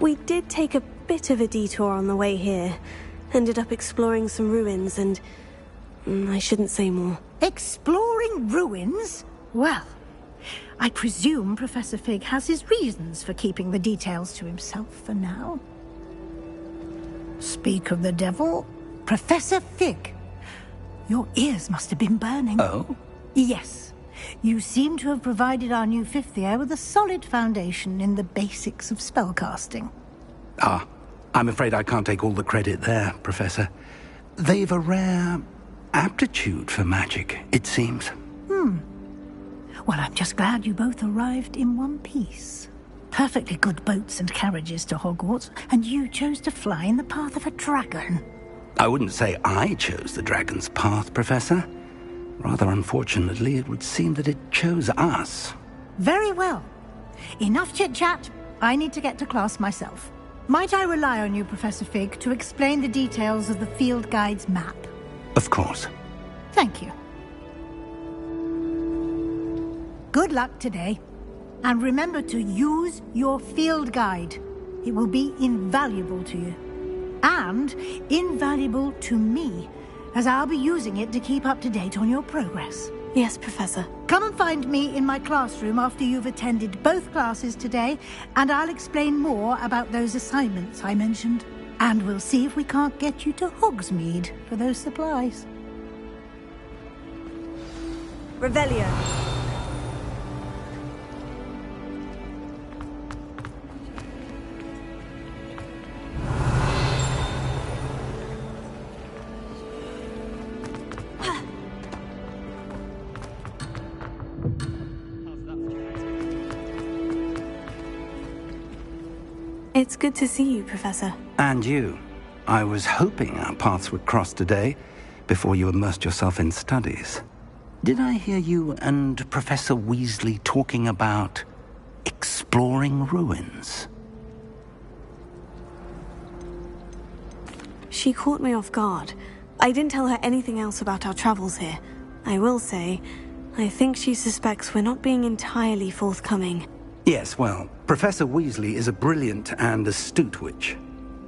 We did take a bit of a detour on the way here. Ended up exploring some ruins and... I shouldn't say more. Exploring ruins? Well, I presume Professor Fig has his reasons for keeping the details to himself for now. Speak of the devil, Professor Fig. Your ears must have been burning. Oh? Yes. You seem to have provided our new fifth year with a solid foundation in the basics of spellcasting. Ah, I'm afraid I can't take all the credit there, Professor. They've a rare aptitude for magic, it seems. Well, I'm just glad you both arrived in one piece. Perfectly good boats and carriages to Hogwarts, and you chose to fly in the path of a dragon. I wouldn't say I chose the dragon's path, Professor. Rather unfortunately, it would seem that it chose us. Very well. Enough chit-chat. I need to get to class myself. Might I rely on you, Professor Fig, to explain the details of the field guide's map? Of course. Thank you. Good luck today. And remember to use your field guide. It will be invaluable to you. And invaluable to me, as I'll be using it to keep up to date on your progress. Yes, Professor. Come and find me in my classroom after you've attended both classes today, and I'll explain more about those assignments I mentioned. And we'll see if we can't get you to Hogsmeade for those supplies. Revelio. It's good to see you, Professor. And you. I was hoping our paths would cross today, before you immersed yourself in studies. Did I hear you and Professor Weasley talking about exploring ruins? She caught me off guard. I didn't tell her anything else about our travels here. I will say, I think she suspects we're not being entirely forthcoming. Yes, well, Professor Weasley is a brilliant and astute witch.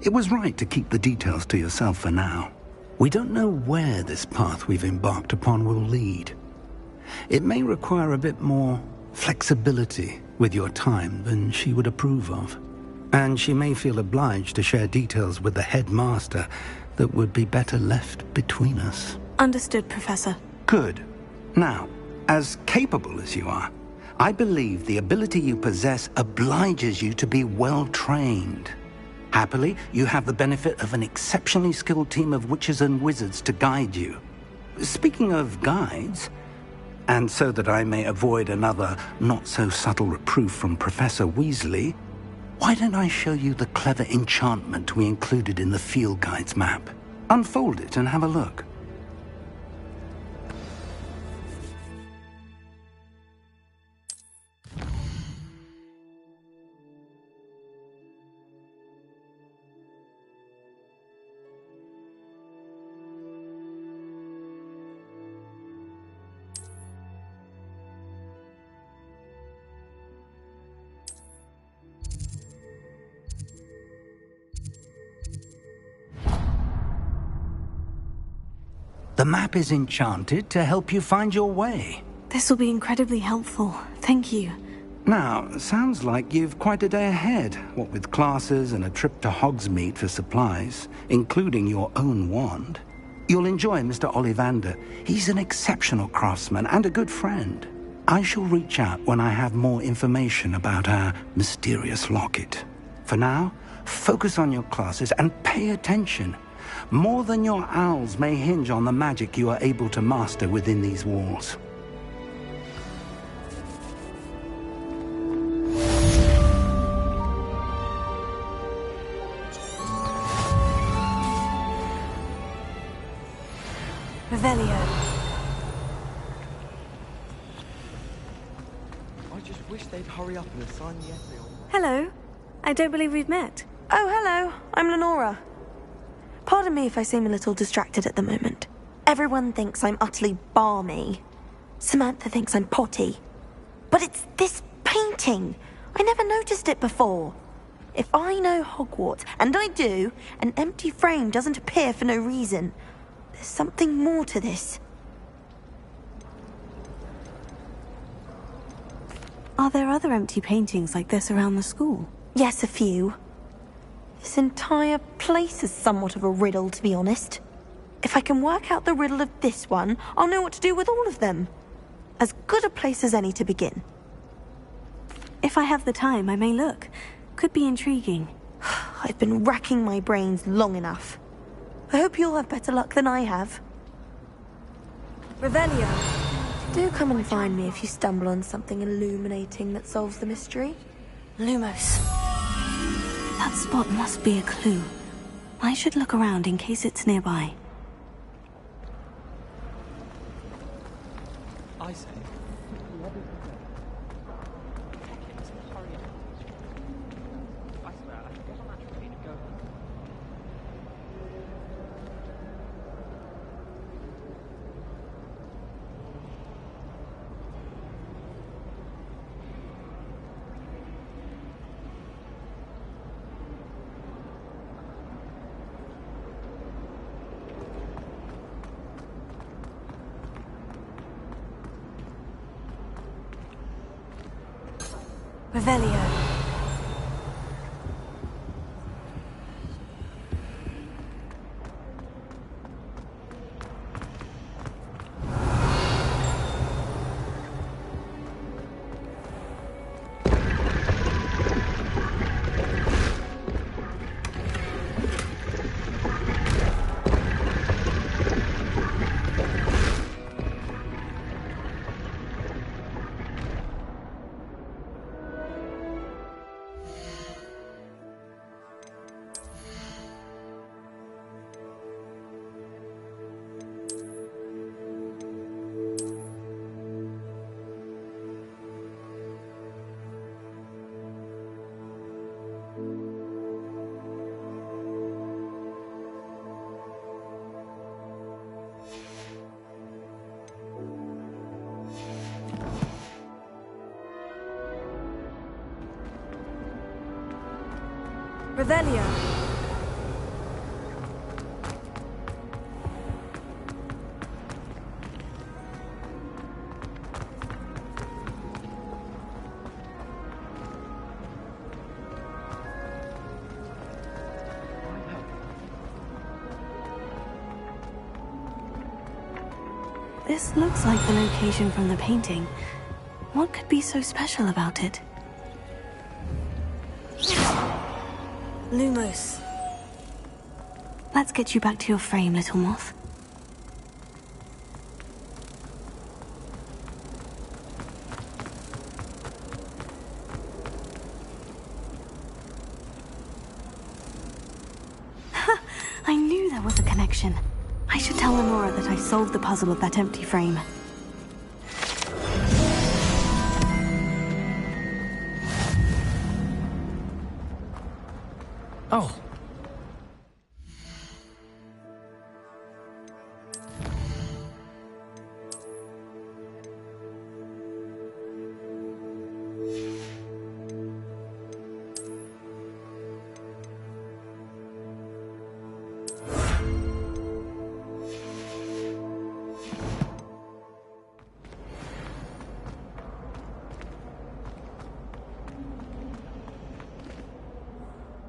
It was right to keep the details to yourself for now. We don't know where this path we've embarked upon will lead. It may require a bit more flexibility with your time than she would approve of. And she may feel obliged to share details with the headmaster that would be better left between us. Understood, Professor. Good. Now, as capable as you are, I believe the ability you possess obliges you to be well-trained. Happily, you have the benefit of an exceptionally skilled team of witches and wizards to guide you. Speaking of guides, and so that I may avoid another not-so-subtle reproof from Professor Weasley, why don't I show you the clever enchantment we included in the field guide's map? Unfold it and have a look. The map is enchanted to help you find your way. This will be incredibly helpful. Thank you. Now, sounds like you've quite a day ahead, what with classes and a trip to Hogsmeade for supplies, including your own wand. You'll enjoy Mr. Ollivander. He's an exceptional craftsman and a good friend. I shall reach out when I have more information about our mysterious locket. For now, focus on your classes and pay attention. More than your owls may hinge on the magic you are able to master within these walls. Revelio. I just wish they'd hurry up and assign me everyone. Hello. I don't believe we've met. Oh, hello. I'm Lenora. Pardon me if I seem a little distracted at the moment. Everyone thinks I'm utterly balmy. Samantha thinks I'm potty. But it's this painting. I never noticed it before. If I know Hogwarts, and I do, an empty frame doesn't appear for no reason. There's something more to this. Are there other empty paintings like this around the school? Yes, a few. This entire place is somewhat of a riddle, to be honest. If I can work out the riddle of this one, I'll know what to do with all of them. As good a place as any to begin. If I have the time, I may look. Could be intriguing. I've been racking my brains long enough. I hope you'll have better luck than I have. Revelio. Do come and find me if you stumble on something illuminating that solves the mystery. Lumos. That spot must be a clue. I should look around in case it's nearby. I say. I swear, I can get on that train and go home. Revelio. Revelio. This looks like the location from the painting. What could be so special about it? Lumos. Let's get you back to your frame, little moth. I knew there was a connection. I should tell Lenora that I solved the puzzle of that empty frame. Oh.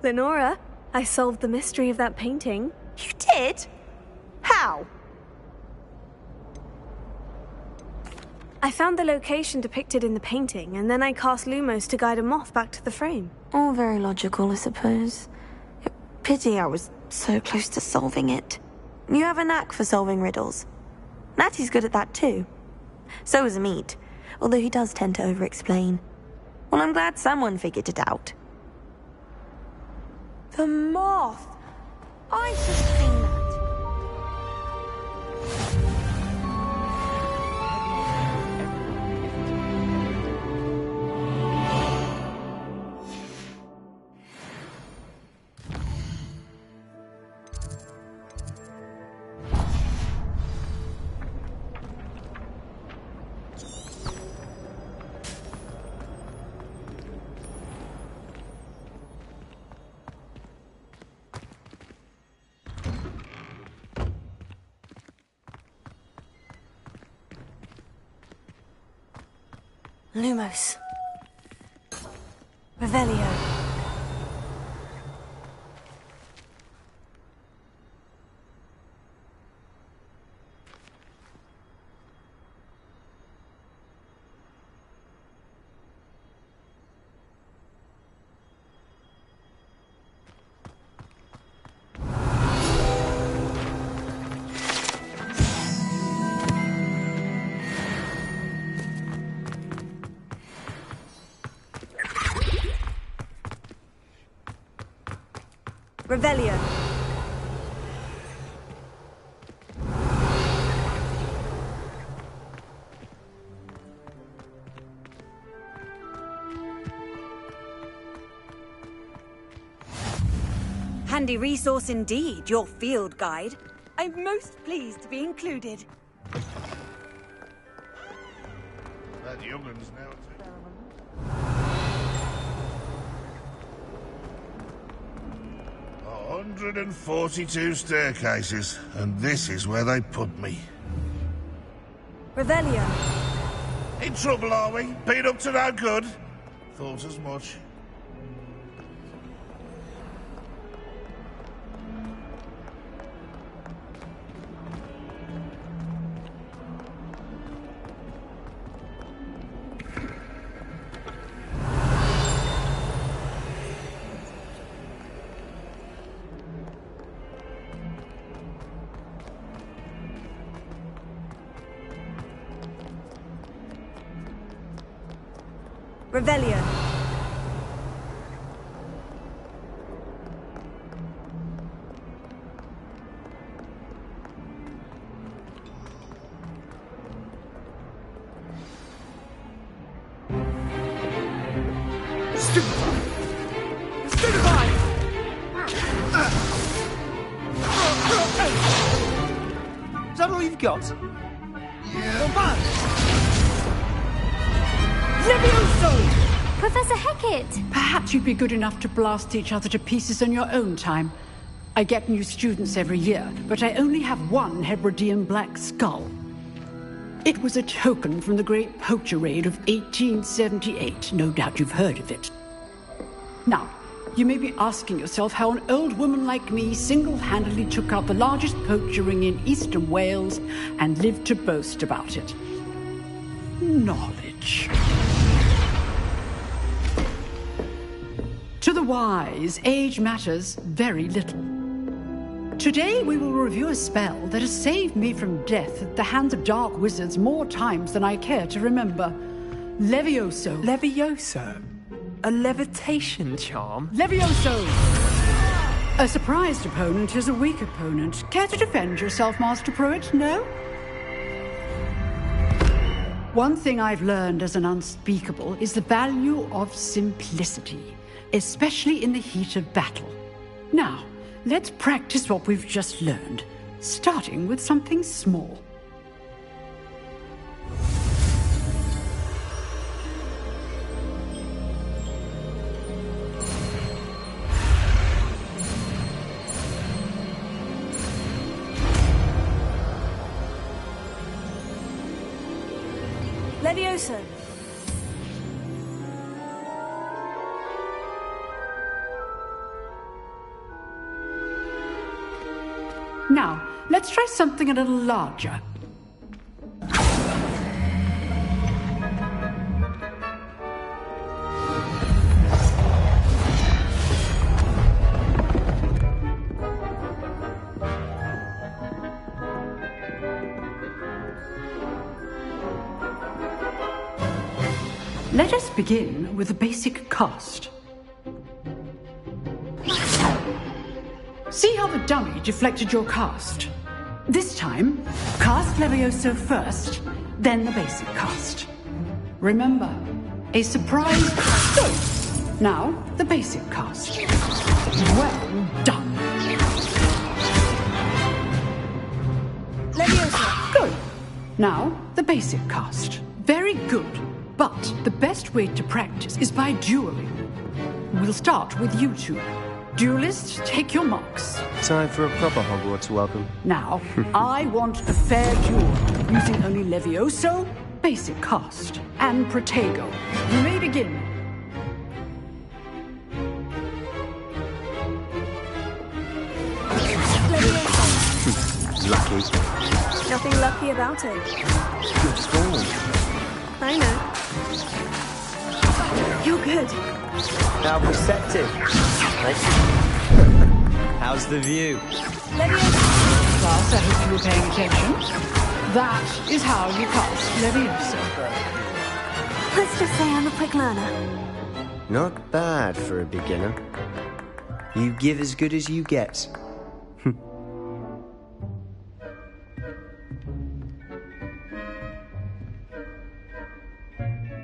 Lenora, I solved the mystery of that painting. You did? How? I found the location depicted in the painting, and then I cast Lumos to guide a moth back to the frame. All very logical, I suppose. Pity I was so close to solving it. You have a knack for solving riddles. Natty's good at that too. So is Amit, although he does tend to over-explain. Well, I'm glad someone figured it out. The moth! I should have seen that. Lumos. Revelio. Revelio. Handy resource indeed, your field guide. I'm most pleased to be included. That youngun's now too. 142 staircases, and this is where they put me. Revelio. In trouble, are we? Been up to no good? Thought as much. Revelio. Is that all you've got? Yeah. Professor Hecat! Perhaps you'd be good enough to blast each other to pieces on your own time. I get new students every year, but I only have one Hebridean black skull. It was a token from the Great Poacher Raid of 1878. No doubt you've heard of it. Now, you may be asking yourself how an old woman like me single-handedly took out the largest poacher ring in eastern Wales and lived to boast about it. Knowledge. To the wise, age matters very little. Today we will review a spell that has saved me from death at the hands of dark wizards more times than I care to remember. Levioso. Levioso? A levitation charm? Levioso! A surprised opponent is a weak opponent. Care to defend yourself, Master Pruitt? No? One thing I've learned as an unspeakable is the value of simplicity, especially in the heat of battle. Now, let's practice what we've just learned, starting with something small. Levioso. Now, let's try something a little larger. Let us begin with the basic cast. See how the dummy deflected your cast? This time, cast Levioso first, then the basic cast. Remember, a surprise... Good! Now, the basic cast. Well done. Levioso. Good. Now, the basic cast. Very good. But the best way to practice is by dueling. We'll start with you two. Duelists, take your marks. Time for a proper Hogwarts welcome. Now, I want a fair duel, using only Levioso, basic cast and Protego. You may begin. Lucky. Nothing lucky about it. Good form. I know. You're good. How perceptive. How's the view? Class, I hope you were paying attention. That is how you cast Leviosa. Let's just say I'm a quick learner. Not bad for a beginner. You give as good as you get.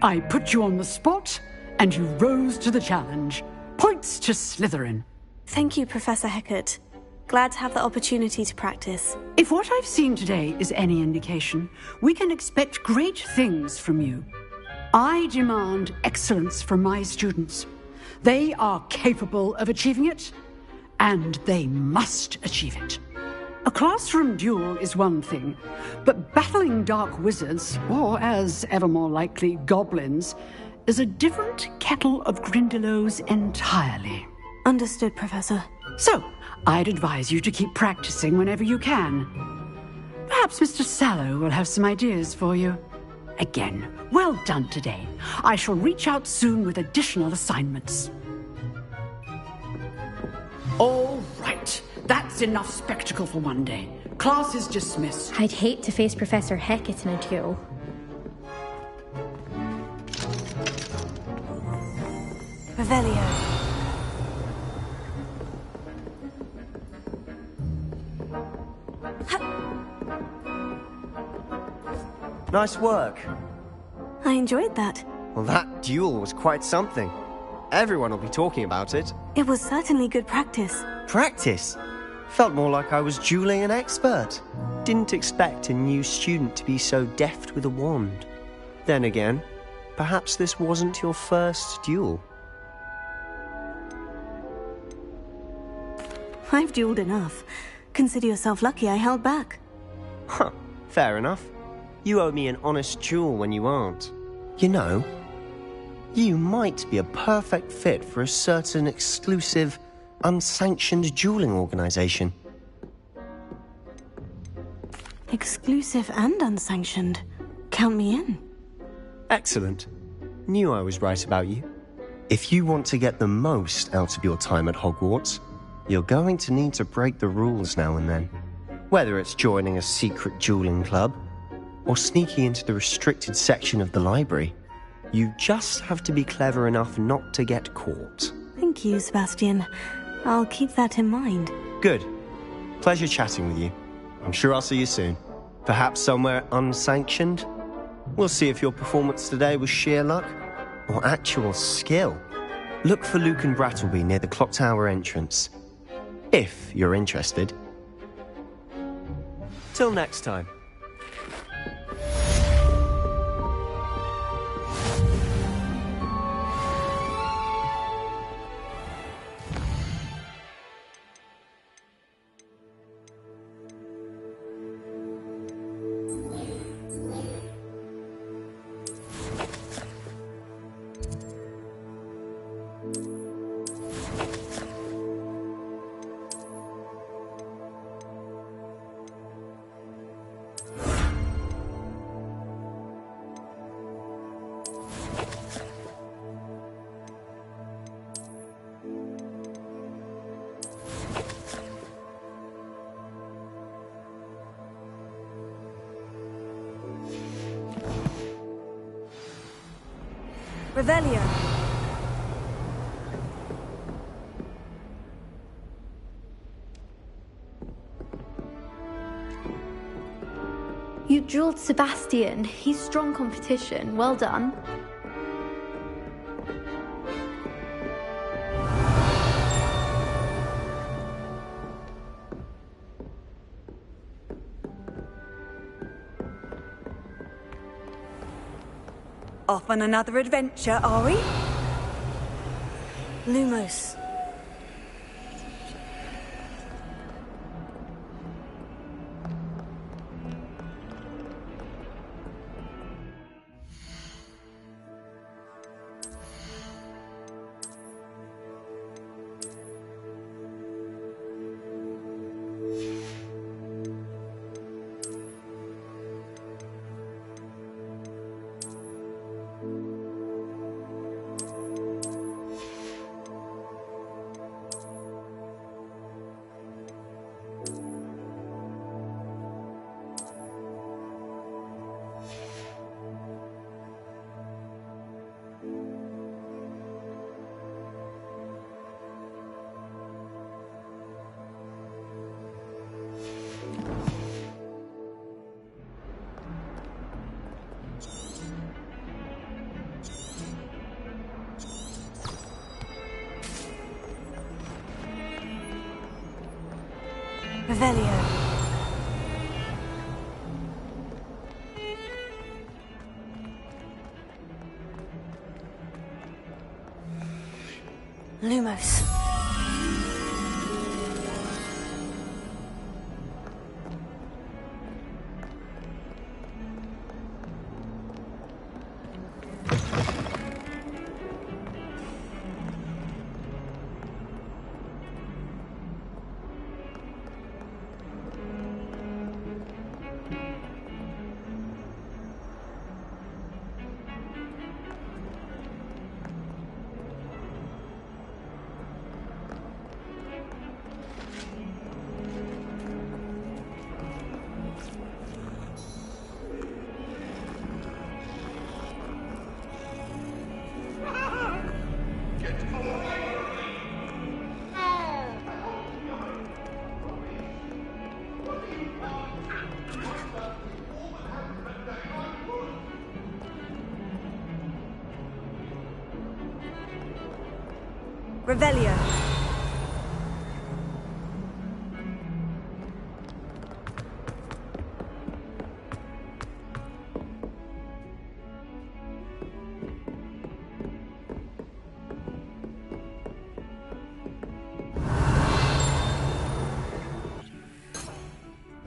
I put you on the spot, and you rose to the challenge. Points to Slytherin. Thank you, Professor Hecat. Glad to have the opportunity to practice. If what I've seen today is any indication, we can expect great things from you. I demand excellence from my students. They are capable of achieving it, and they must achieve it. A classroom duel is one thing, but battling dark wizards, or as ever more likely, goblins, is a different kettle of Grindylows entirely. Understood, Professor. So, I'd advise you to keep practicing whenever you can. Perhaps Mr. Sallow will have some ideas for you. Again, well done today. I shall reach out soon with additional assignments. All right. That's enough spectacle for one day. Class is dismissed. I'd hate to face Professor Hecat in a duel. Revelio. Nice work. I enjoyed that. Well, that duel was quite something. Everyone will be talking about it. It was certainly good practice. Practice? Felt more like I was dueling an expert. Didn't expect a new student to be so deft with a wand. Then again, perhaps this wasn't your first duel. I've dueled enough. Consider yourself lucky I held back. Huh, fair enough. You owe me an honest duel when you aren't. You know, you might be a perfect fit for a certain exclusive, unsanctioned dueling organization. Exclusive and unsanctioned. Count me in. Excellent. Knew I was right about you. If you want to get the most out of your time at Hogwarts, you're going to need to break the rules now and then. Whether it's joining a secret dueling club, or sneaking into the restricted section of the library, you just have to be clever enough not to get caught. Thank you, Sebastian. I'll keep that in mind. Good. Pleasure chatting with you. I'm sure I'll see you soon. Perhaps somewhere unsanctioned? We'll see if your performance today was sheer luck or actual skill. Look for Luke and Brattleby near the clock tower entrance, if you're interested. Till next time. Revelio. You dueled Sebastian. He's strong competition. Well done. Off on another adventure, are we? Lumos. Revelio. Lumos. Revelio.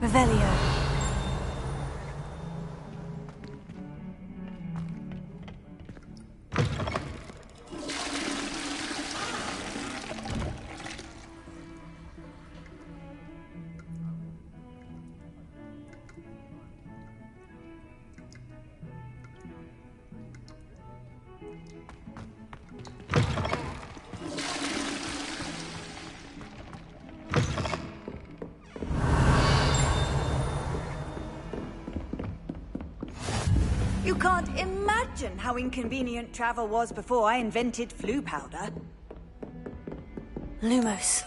Revelio. You can't imagine how inconvenient travel was before I invented flu powder. Lumos.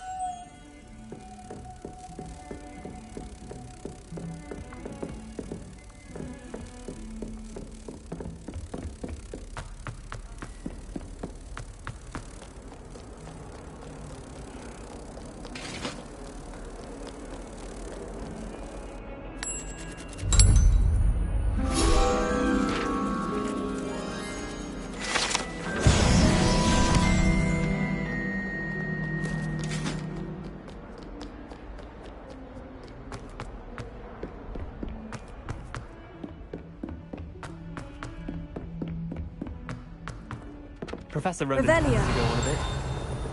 Professor Ronan Revelio. tends to go on a bit.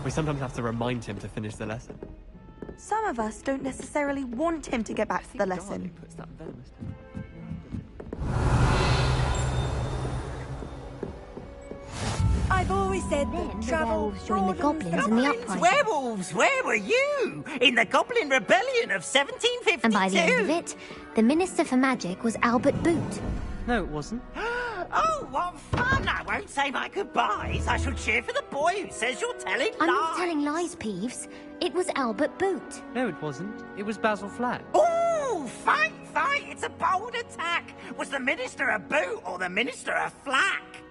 We sometimes have to remind him to finish the lesson. Some of us don't necessarily want him to get back to the lesson. Darling puts that venomous I've always said Then that the travel werewolves joined the broadens goblins in the uprising. Werewolves, where were you? In the Goblin Rebellion of 1752. And by the end of it, the Minister for Magic was Albert Boot. No, it wasn't. Oh, what fun! I won't say my goodbyes. I shall cheer for the boy who says you're telling lies. I'm not telling lies, Peeves. It was Albert Boot. No, it wasn't. It was Basil Flack. Oh, fight! It's a bold attack. Was the Minister a boot or the Minister a flack?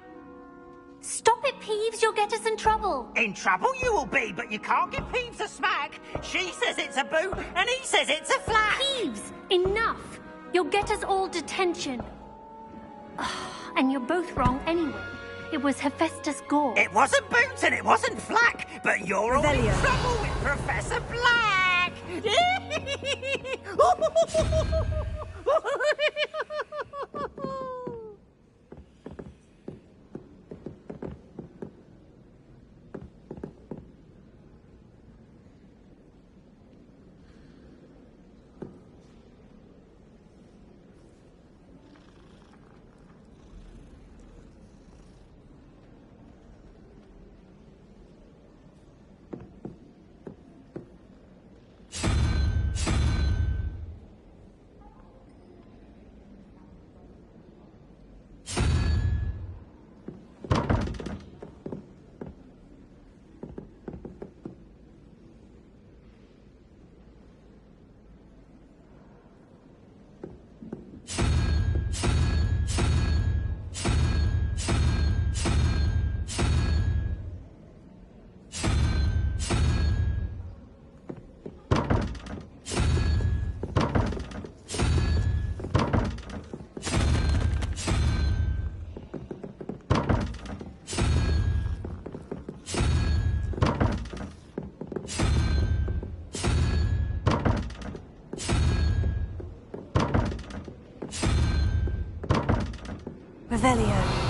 Stop it, Peeves. You'll get us in trouble. In trouble you will be, but you can't give Peeves a smack. She says it's a boot, and he says it's a flack. Peeves, enough. You'll get us all detention. And you're both wrong anyway. It was Hephaestus Gore. It wasn't Boots and it wasn't Flack, but you're all in trouble with Professor Black! Revelio.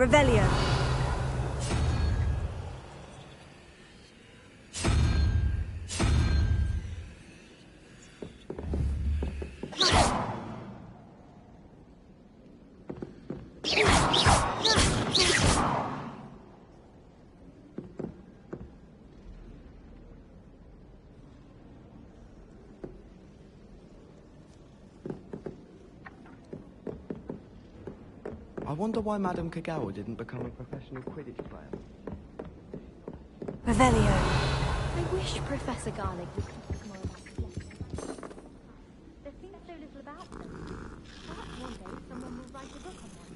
Revelio. I wonder why Madame Kagawa didn't become a professional Quidditch player. Revelio. I wish Professor Garlick would talk more about philosophy. There seems so little about them. Perhaps one day someone will write a book on them.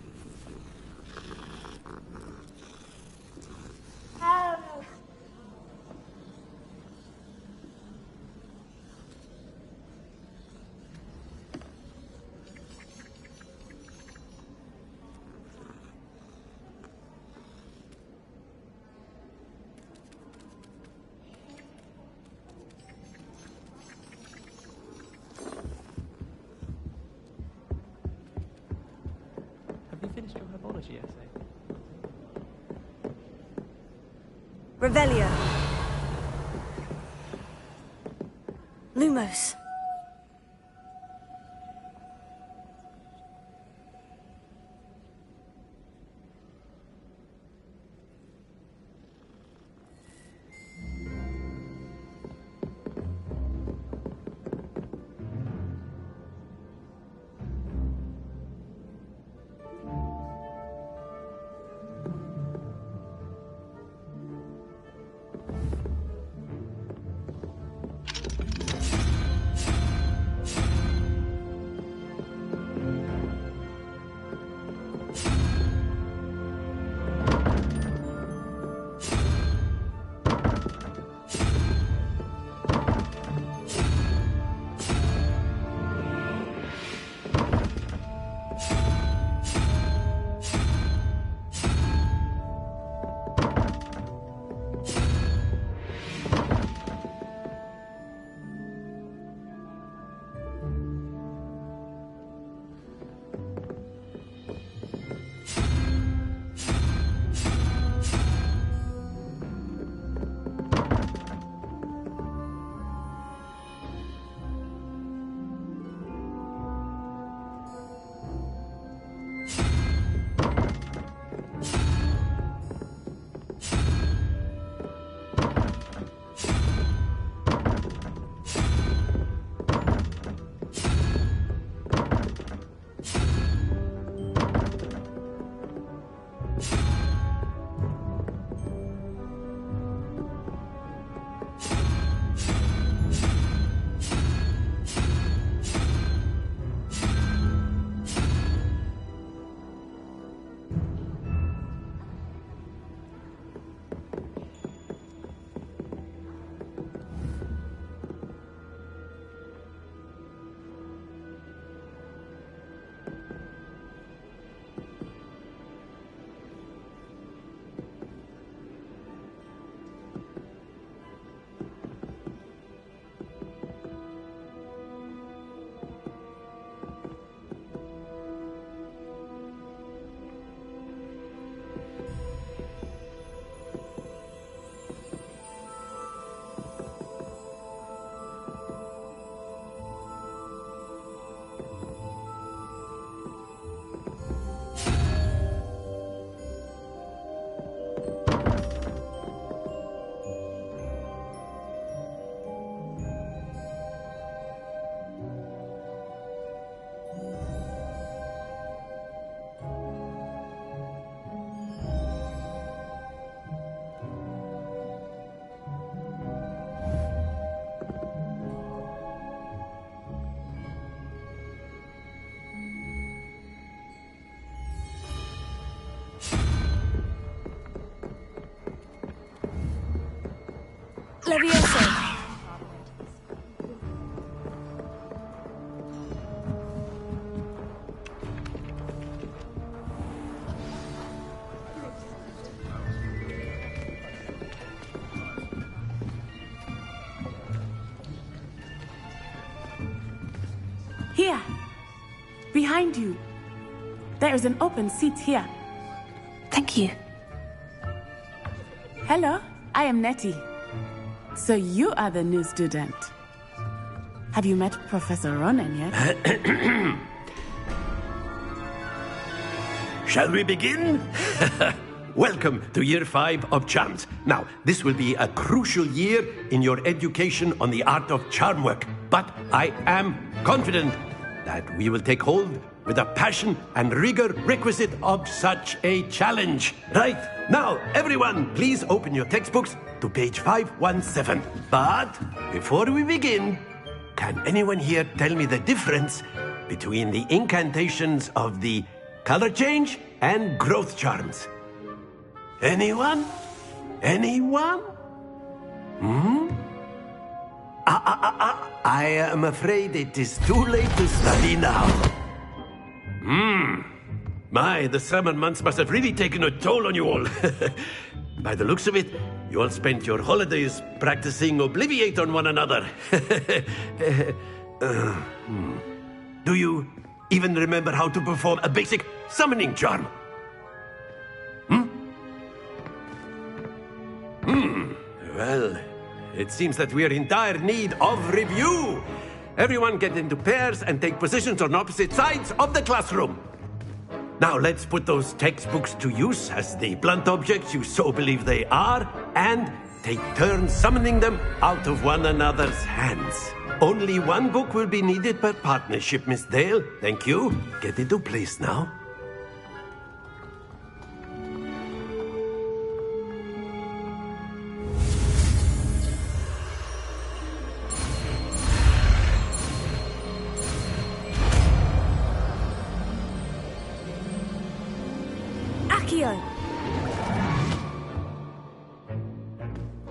Have you finished your herbology essay? Revelio. Lumos. Levioso. Here. Behind you. There is an open seat here. Thank you. Hello, I am Nettie. So you are the new student. Have you met Professor Ronan yet? Shall we begin? Welcome to Year 5 of Charms. Now, this will be a crucial year in your education on the art of charm work. But I am confident that we will take hold with the passion and rigor requisite of such a challenge. Right, now, everyone, please open your textbooks to page 517. But before we begin, can anyone here tell me the difference between the incantations of the color change and growth charms? Anyone? Anyone? I am afraid it is too late to study now. My, the summer months must have really taken a toll on you all. By the looks of it, you all spent your holidays practicing Obliviate on one another. Do you even remember how to perform a basic summoning charm? Well, it seems that we are in dire need of review. Everyone get into pairs and take positions on opposite sides of the classroom. Now let's put those textbooks to use as the blunt objects you so believe they are, and take turns summoning them out of one another's hands. Only one book will be needed per partnership, Miss Dale. Thank you. Get into place now.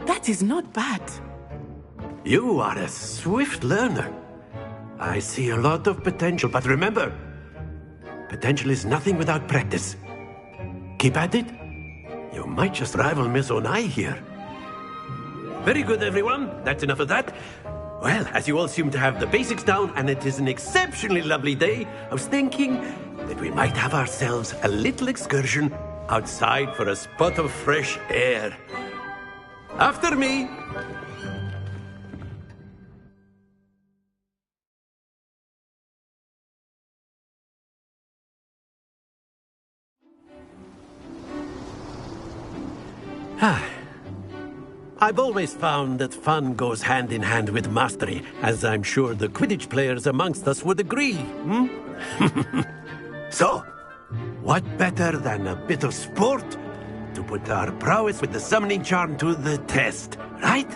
That is not bad. You are a swift learner. I see a lot of potential, but remember, potential is nothing without practice. Keep at it. You might just rival Miss Onai here. Very good, everyone. That's enough of that. Well, as you all seem to have the basics down, and it is an exceptionally lovely day, I was thinking that we might have ourselves a little excursion outside for a spot of fresh air. After me. I've always found that fun goes hand in hand with mastery, as I'm sure the Quidditch players amongst us would agree. So, what better than a bit of sport to put our prowess with the summoning charm to the test, right?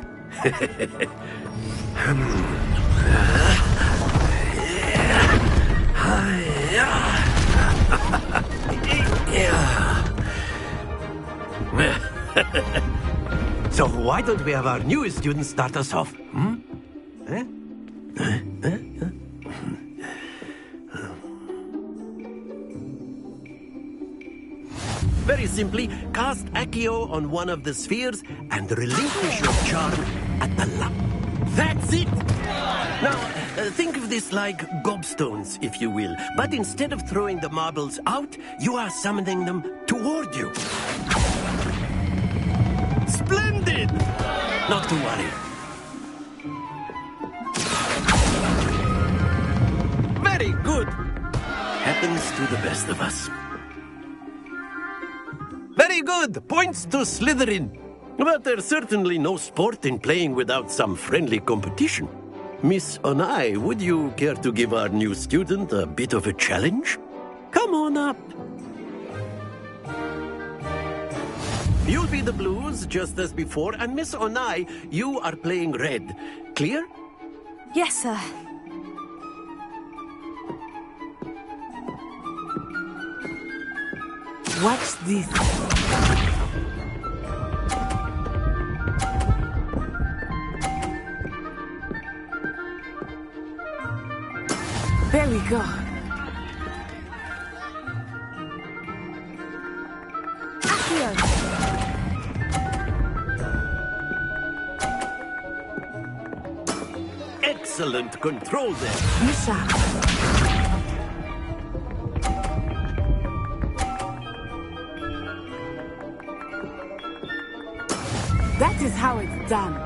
So why don't we have our newest student start us off? Very simply, cast Accio on one of the spheres and relinquish your charm at the lump. That's it! Now, think of this like gobstones, if you will. But instead of throwing the marbles out, you are summoning them toward you. Splendid! Not to worry. Very good. Happens to the best of us. Very good. Points to Slytherin. But there's certainly no sport in playing without some friendly competition. Miss Onai, would you care to give our new student a bit of a challenge? Come on up. You'll be the blues, just as before, and Miss Onai, you are playing red. Clear? Yes, sir. Watch this. There we go. Excellent control there. Be sharp. That is how it's done.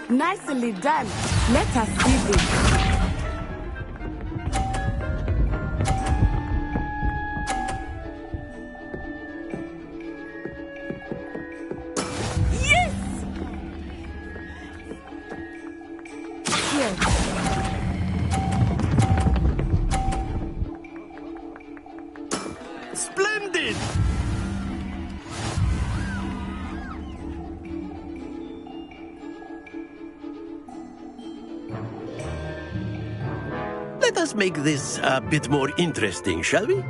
Nicely done. Let us see this. Splendid! Let us make this a bit more interesting, shall we?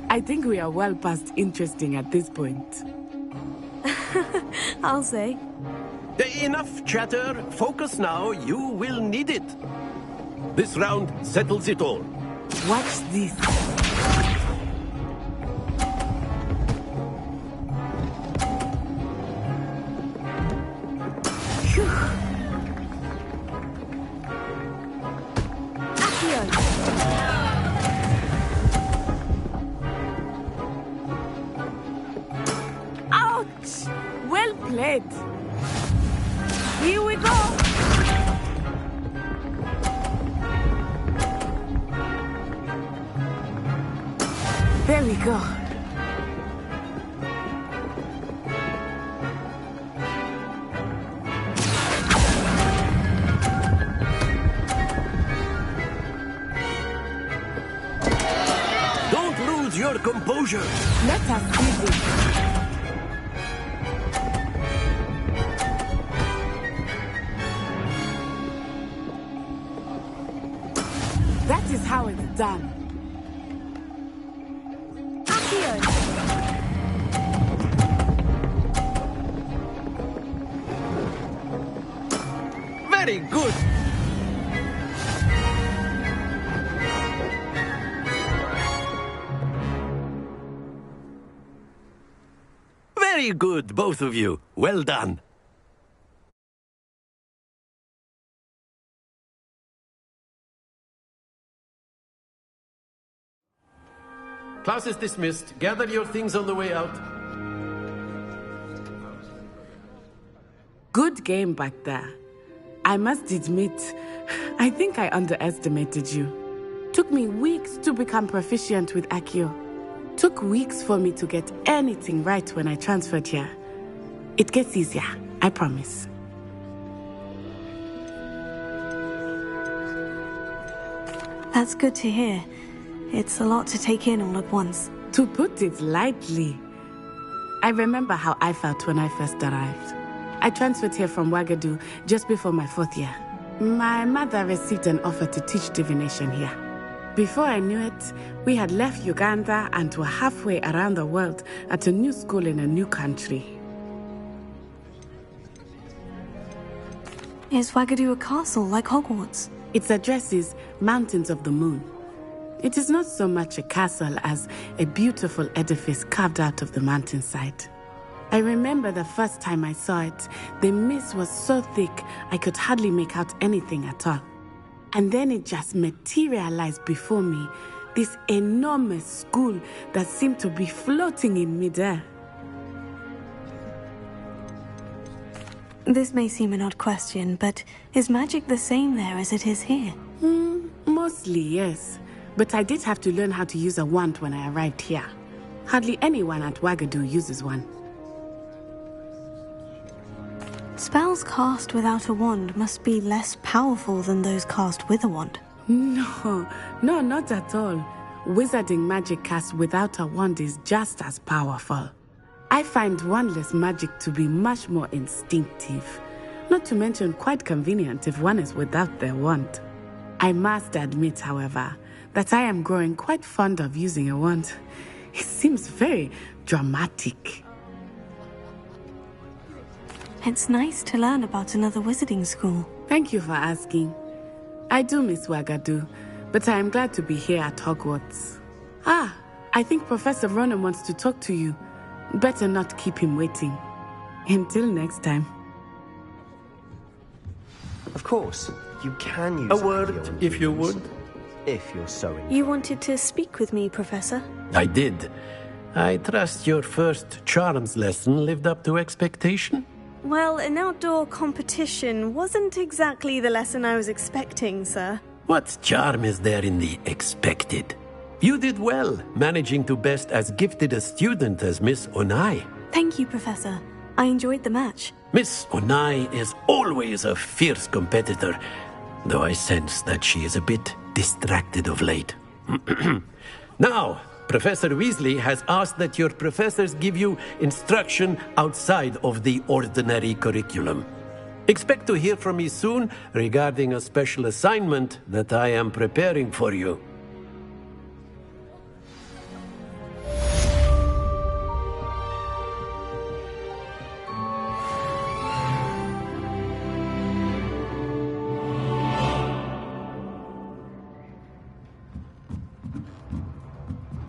I think we are well past interesting at this point. I'll say. Enough chatter. Focus now. You will need it. This round settles it all. Watch this. Ouch! Well played. Here we go. There we go. Don't lose your composure. Let us see this. That is how it's done. Very good. Very good, both of you. Well done. Class is dismissed. Gather your things on the way out. Good game back there. I must admit, I think I underestimated you. Took me weeks to become proficient with Accio. Took weeks for me to get anything right when I transferred here. It gets easier, I promise. That's good to hear. It's a lot to take in all at once. To put it lightly, I remember how I felt when I first arrived. I transferred here from Wagadu just before my 4th year. My mother received an offer to teach divination here. Before I knew it, we had left Uganda and were halfway around the world at a new school in a new country. Is Wagadu a castle like Hogwarts? Its address is Mountains of the Moon. It is not so much a castle as a beautiful edifice carved out of the mountainside. I remember the first time I saw it, the mist was so thick I could hardly make out anything at all. And then it just materialized before me, this enormous school that seemed to be floating in midair. This may seem an odd question, but is magic the same there as it is here? Mostly, yes. But I did have to learn how to use a wand when I arrived here. Hardly anyone at Wagadu uses one. Spells cast without a wand must be less powerful than those cast with a wand. No, not at all. Wizarding magic cast without a wand is just as powerful. I find wandless magic to be much more instinctive, Not to mention quite convenient if one is without their wand. I must admit, however, that I am growing quite fond of using a wand. It seems very dramatic. It's nice to learn about another wizarding school. Thank you for asking. I do miss Wagadu, but I am glad to be here at Hogwarts. Ah, I think Professor Ronan wants to talk to you. Better not keep him waiting. Until next time. Of course, you can use A word, if you would. If you're so inclined. You wanted to speak with me, Professor? I did. I trust your first charms lesson lived up to expectation? Well, an outdoor competition wasn't exactly the lesson I was expecting, sir. What charm is there in the expected? You did well, managing to best as gifted a student as Miss Onai. Thank you, Professor. I enjoyed the match. Miss Onai is always a fierce competitor, though I sense that she is a bit distracted of late. Now, Professor Weasley has asked that your professors give you instruction outside of the ordinary curriculum. Expect to hear from me soon regarding a special assignment that I am preparing for you.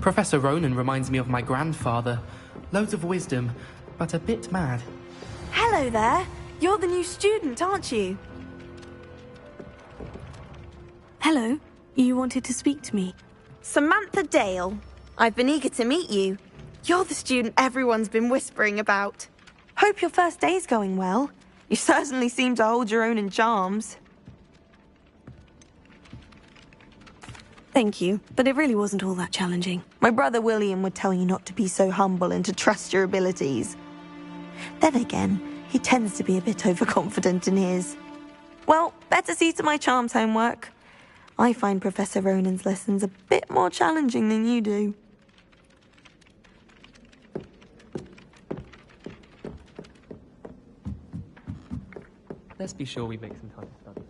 Professor Ronan reminds me of my grandfather. Loads of wisdom, but a bit mad. Hello there. You're the new student, aren't you? Hello. You wanted to speak to me? Samantha Dale. I've been eager to meet you. You're the student everyone's been whispering about. Hope your first day's going well. You certainly seem to hold your own in charms. Thank you, but it really wasn't all that challenging. My brother William would tell you not to be so humble and to trust your abilities. Then again, he tends to be a bit overconfident in his. Well, better see to my charms homework. I find Professor Ronan's lessons a bit more challenging than you do. Let's be sure we make some time to study.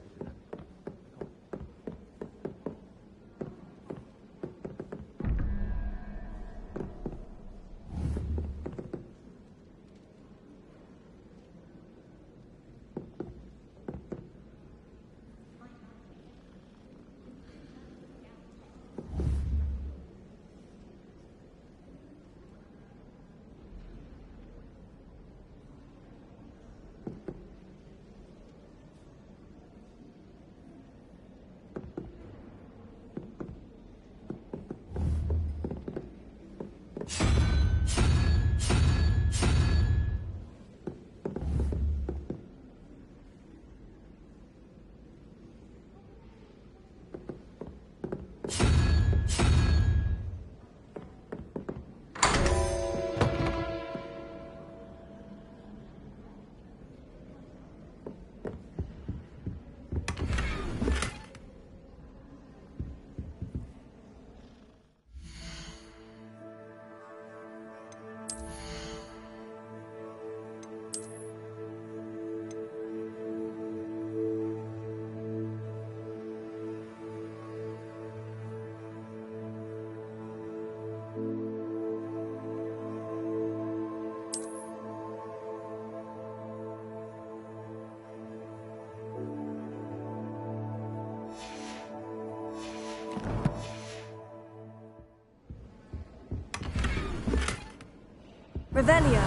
Revelio.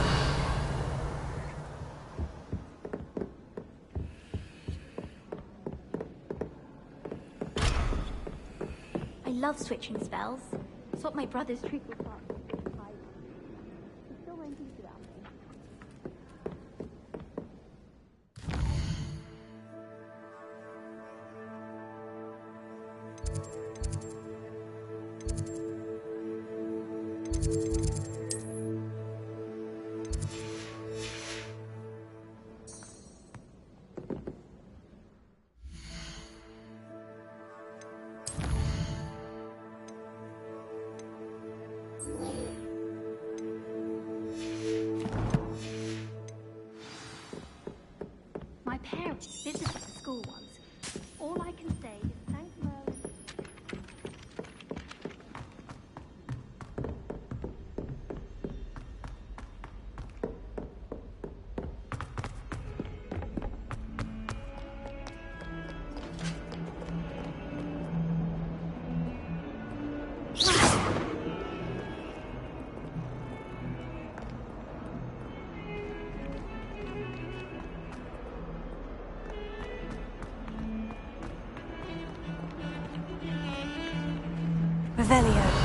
I love switching spells. It's what my brother's treacle part. He still won't teach about me. Revelio.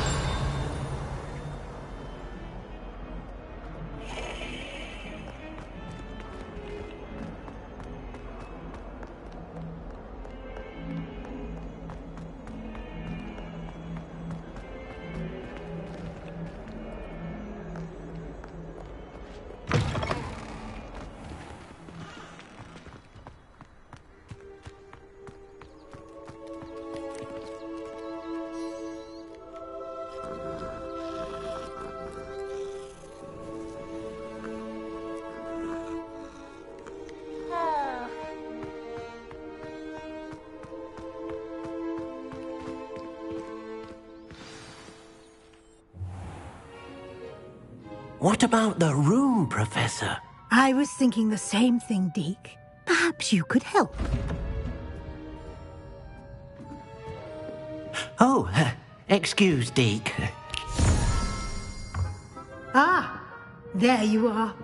What about the room, Professor? I was thinking the same thing, Deke. Perhaps you could help. Oh, excuse, Deke. Ah, there you are.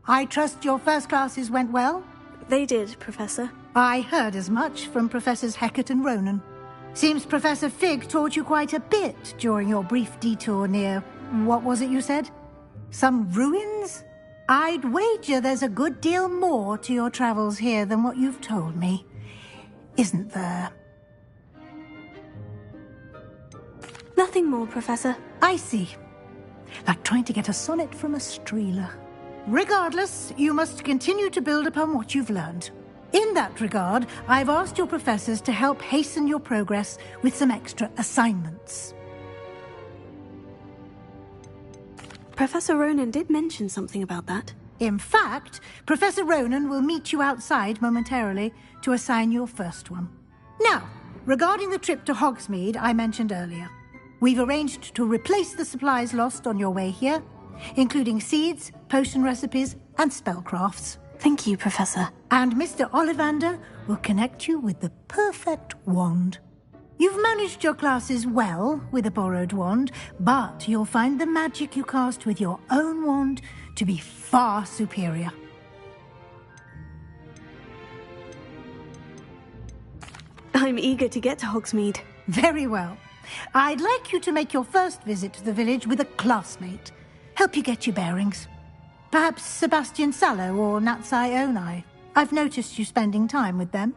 I trust your first classes went well? They did, Professor. I heard as much from Professors Hecat and Ronan. Seems Professor Fig taught you quite a bit during your brief detour near... what was it you said? Some ruins? I'd wager there's a good deal more to your travels here than what you've told me. Isn't there? Nothing more, Professor. I see. Like trying to get a sonnet from a streeler. Regardless, you must continue to build upon what you've learned. In that regard, I've asked your professors to help hasten your progress with some extra assignments. Professor Ronan did mention something about that. In fact, Professor Ronan will meet you outside momentarily to assign your first one. Now, regarding the trip to Hogsmeade I mentioned earlier, we've arranged to replace the supplies lost on your way here, including seeds, potion recipes, and spellcrafts. Thank you, Professor. And Mr. Ollivander will connect you with the perfect wand. You've managed your classes well with a borrowed wand, but you'll find the magic you cast with your own wand to be far superior. I'm eager to get to Hogsmeade. Very well. I'd like you to make your first visit to the village with a classmate. Help you get your bearings. Perhaps Sebastian Sallow or Natsai Onai. I've noticed you spending time with them.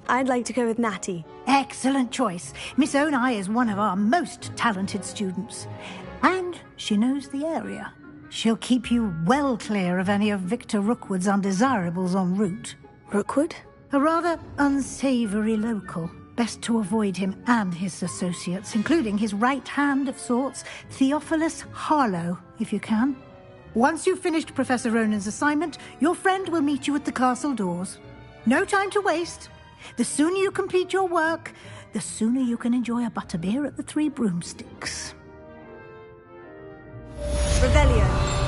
I'd like to go with Natty. Excellent choice. Miss Onai is one of our most talented students. And she knows the area. She'll keep you well clear of any of Victor Rookwood's undesirables en route. Rookwood? A rather unsavoury local. Best to avoid him and his associates, including his right hand of sorts, Theophilus Harlow, if you can. Once you've finished Professor Ronan's assignment, your friend will meet you at the castle doors. No time to waste. The sooner you complete your work, the sooner you can enjoy a butterbeer at the Three Broomsticks. Revelio.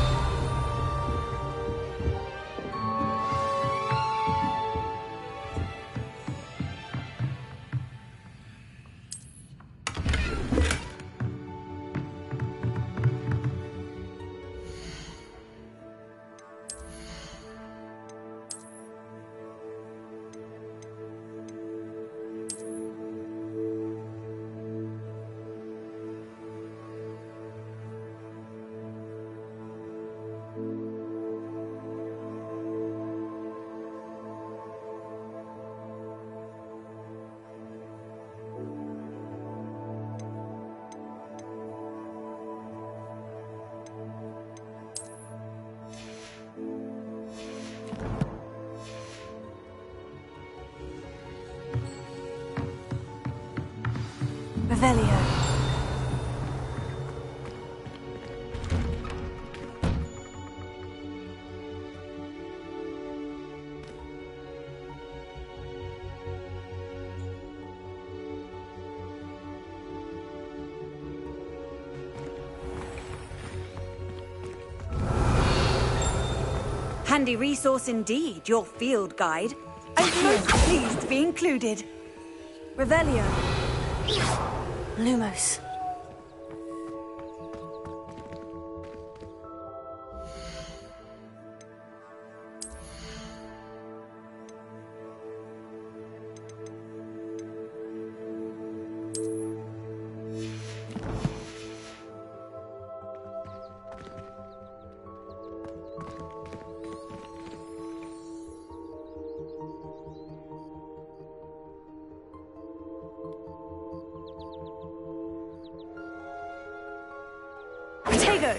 Revelio. Handy resource indeed, your field guide. I'm most pleased to be included. Revelio. Lumos. you go.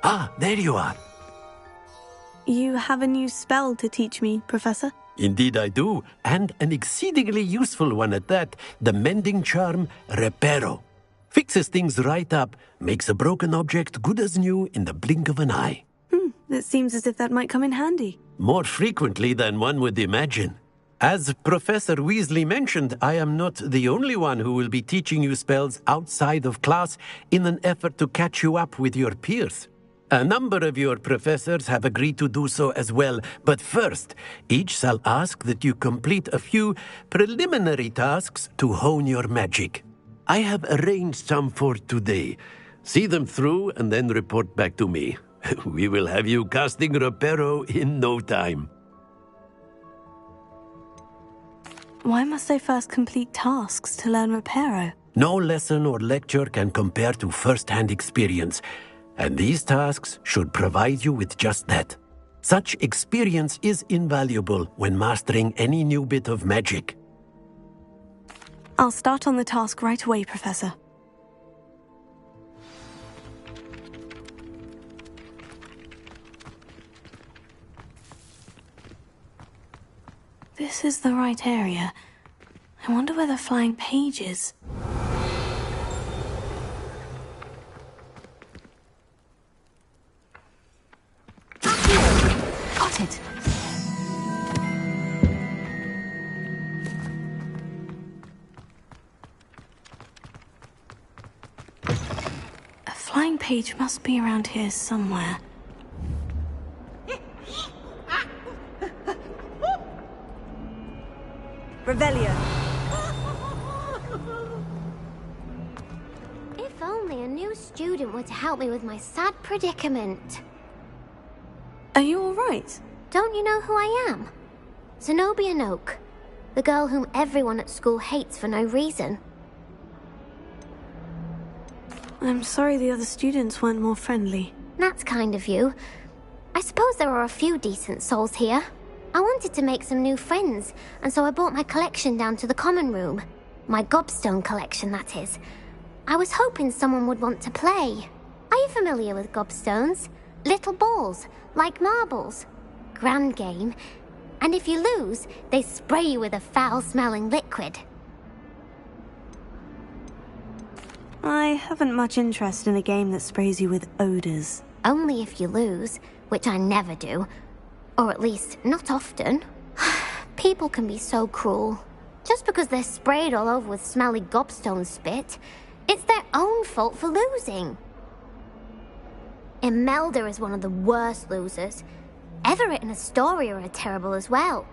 Ah, there you are. You have a new spell to teach me, Professor? Indeed I do, and an exceedingly useful one at that. The mending charm, Reparo. Fixes things right up, makes a broken object good as new in the blink of an eye. It seems as if that might come in handy. More frequently than one would imagine. As Professor Weasley mentioned, I am not the only one who will be teaching you spells outside of class in an effort to catch you up with your peers. A number of your professors have agreed to do so as well, but first, each shall ask that you complete a few preliminary tasks to hone your magic. I have arranged some for today. See them through and then report back to me. We will have you casting Reparo in no time. Why must I first complete tasks to learn Reparo? No lesson or lecture can compare to first-hand experience, and these tasks should provide you with just that. Such experience is invaluable when mastering any new bit of magic. I'll start on the task right away, Professor. This is the right area. I wonder where the flying page is. Got it. A flying page must be around here somewhere. Revelio. If only a new student were to help me with my sad predicament. Are you all right? Don't you know who I am? Zenobia Noak, the girl whom everyone at school hates for no reason. I'm sorry the other students weren't more friendly. That's kind of you. I suppose there are a few decent souls here. I wanted to make some new friends, and so I brought my collection down to the common room. My gobstone collection, that is. I was hoping someone would want to play. Are you familiar with gobstones? Little balls, like marbles. Grand game. And if you lose, they spray you with a foul-smelling liquid. I haven't much interest in a game that sprays you with odors. Only if you lose, which I never do. Or at least, not often. People can be so cruel. Just because they're sprayed all over with smelly gobstone spit, it's their own fault for losing. Imelda is one of the worst losers. Everett and Astoria are terrible as well.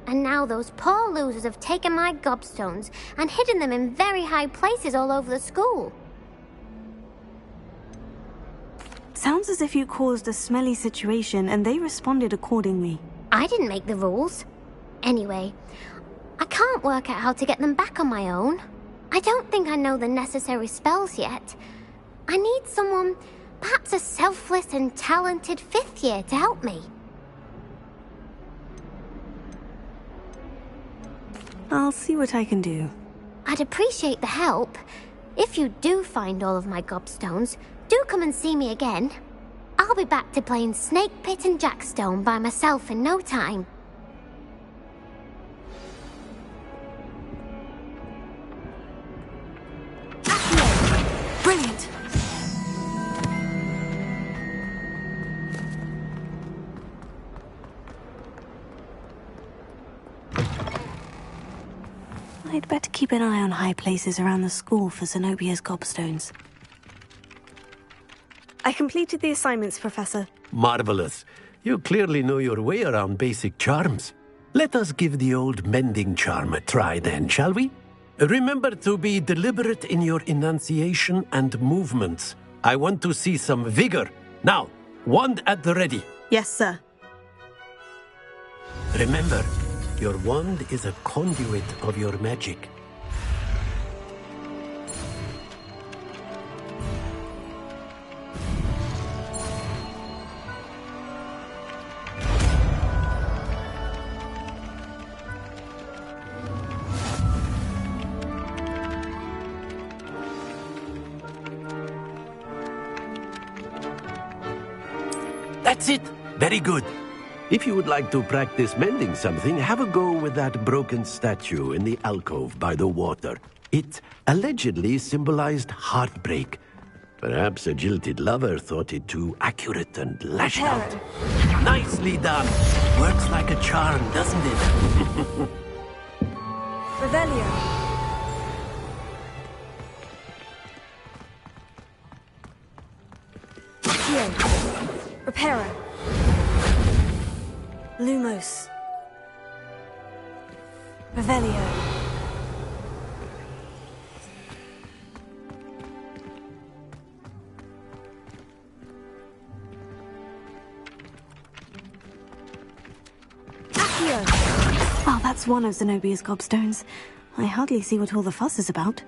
And now those poor losers have taken my gobstones and hidden them in very high places all over the school. Sounds as if you caused a smelly situation and they responded accordingly. I didn't make the rules. Anyway, I can't work out how to get them back on my own. I don't think I know the necessary spells yet. I need someone, perhaps a selfless and talented 5th year to help me. I'll see what I can do. I'd appreciate the help. If you do find all of my gobstones, do come and see me again. I'll be back to playing Snake Pit and Jackstone by myself in no time. Brilliant! I'd better keep an eye on high places around the school for Zenobia's gobstones. I completed the assignments, Professor. Marvelous. You clearly know your way around basic charms. Let us give the old mending charm a try then, shall we? Remember to be deliberate in your enunciation and movements. I want to see some vigor. Now, wand at the ready. Yes, sir. Remember, your wand is a conduit of your magic. That's it. Very good. If you would like to practice mending something, have a go with that broken statue in the alcove by the water. It allegedly symbolized heartbreak. Perhaps a jilted lover thought it too accurate and lashed out. Nicely done. Works like a charm, doesn't it? Revelio. Reparo. Lumos. Revelio. Accio. Well, that's one of Zenobia's gobstones. I hardly see what all the fuss is about.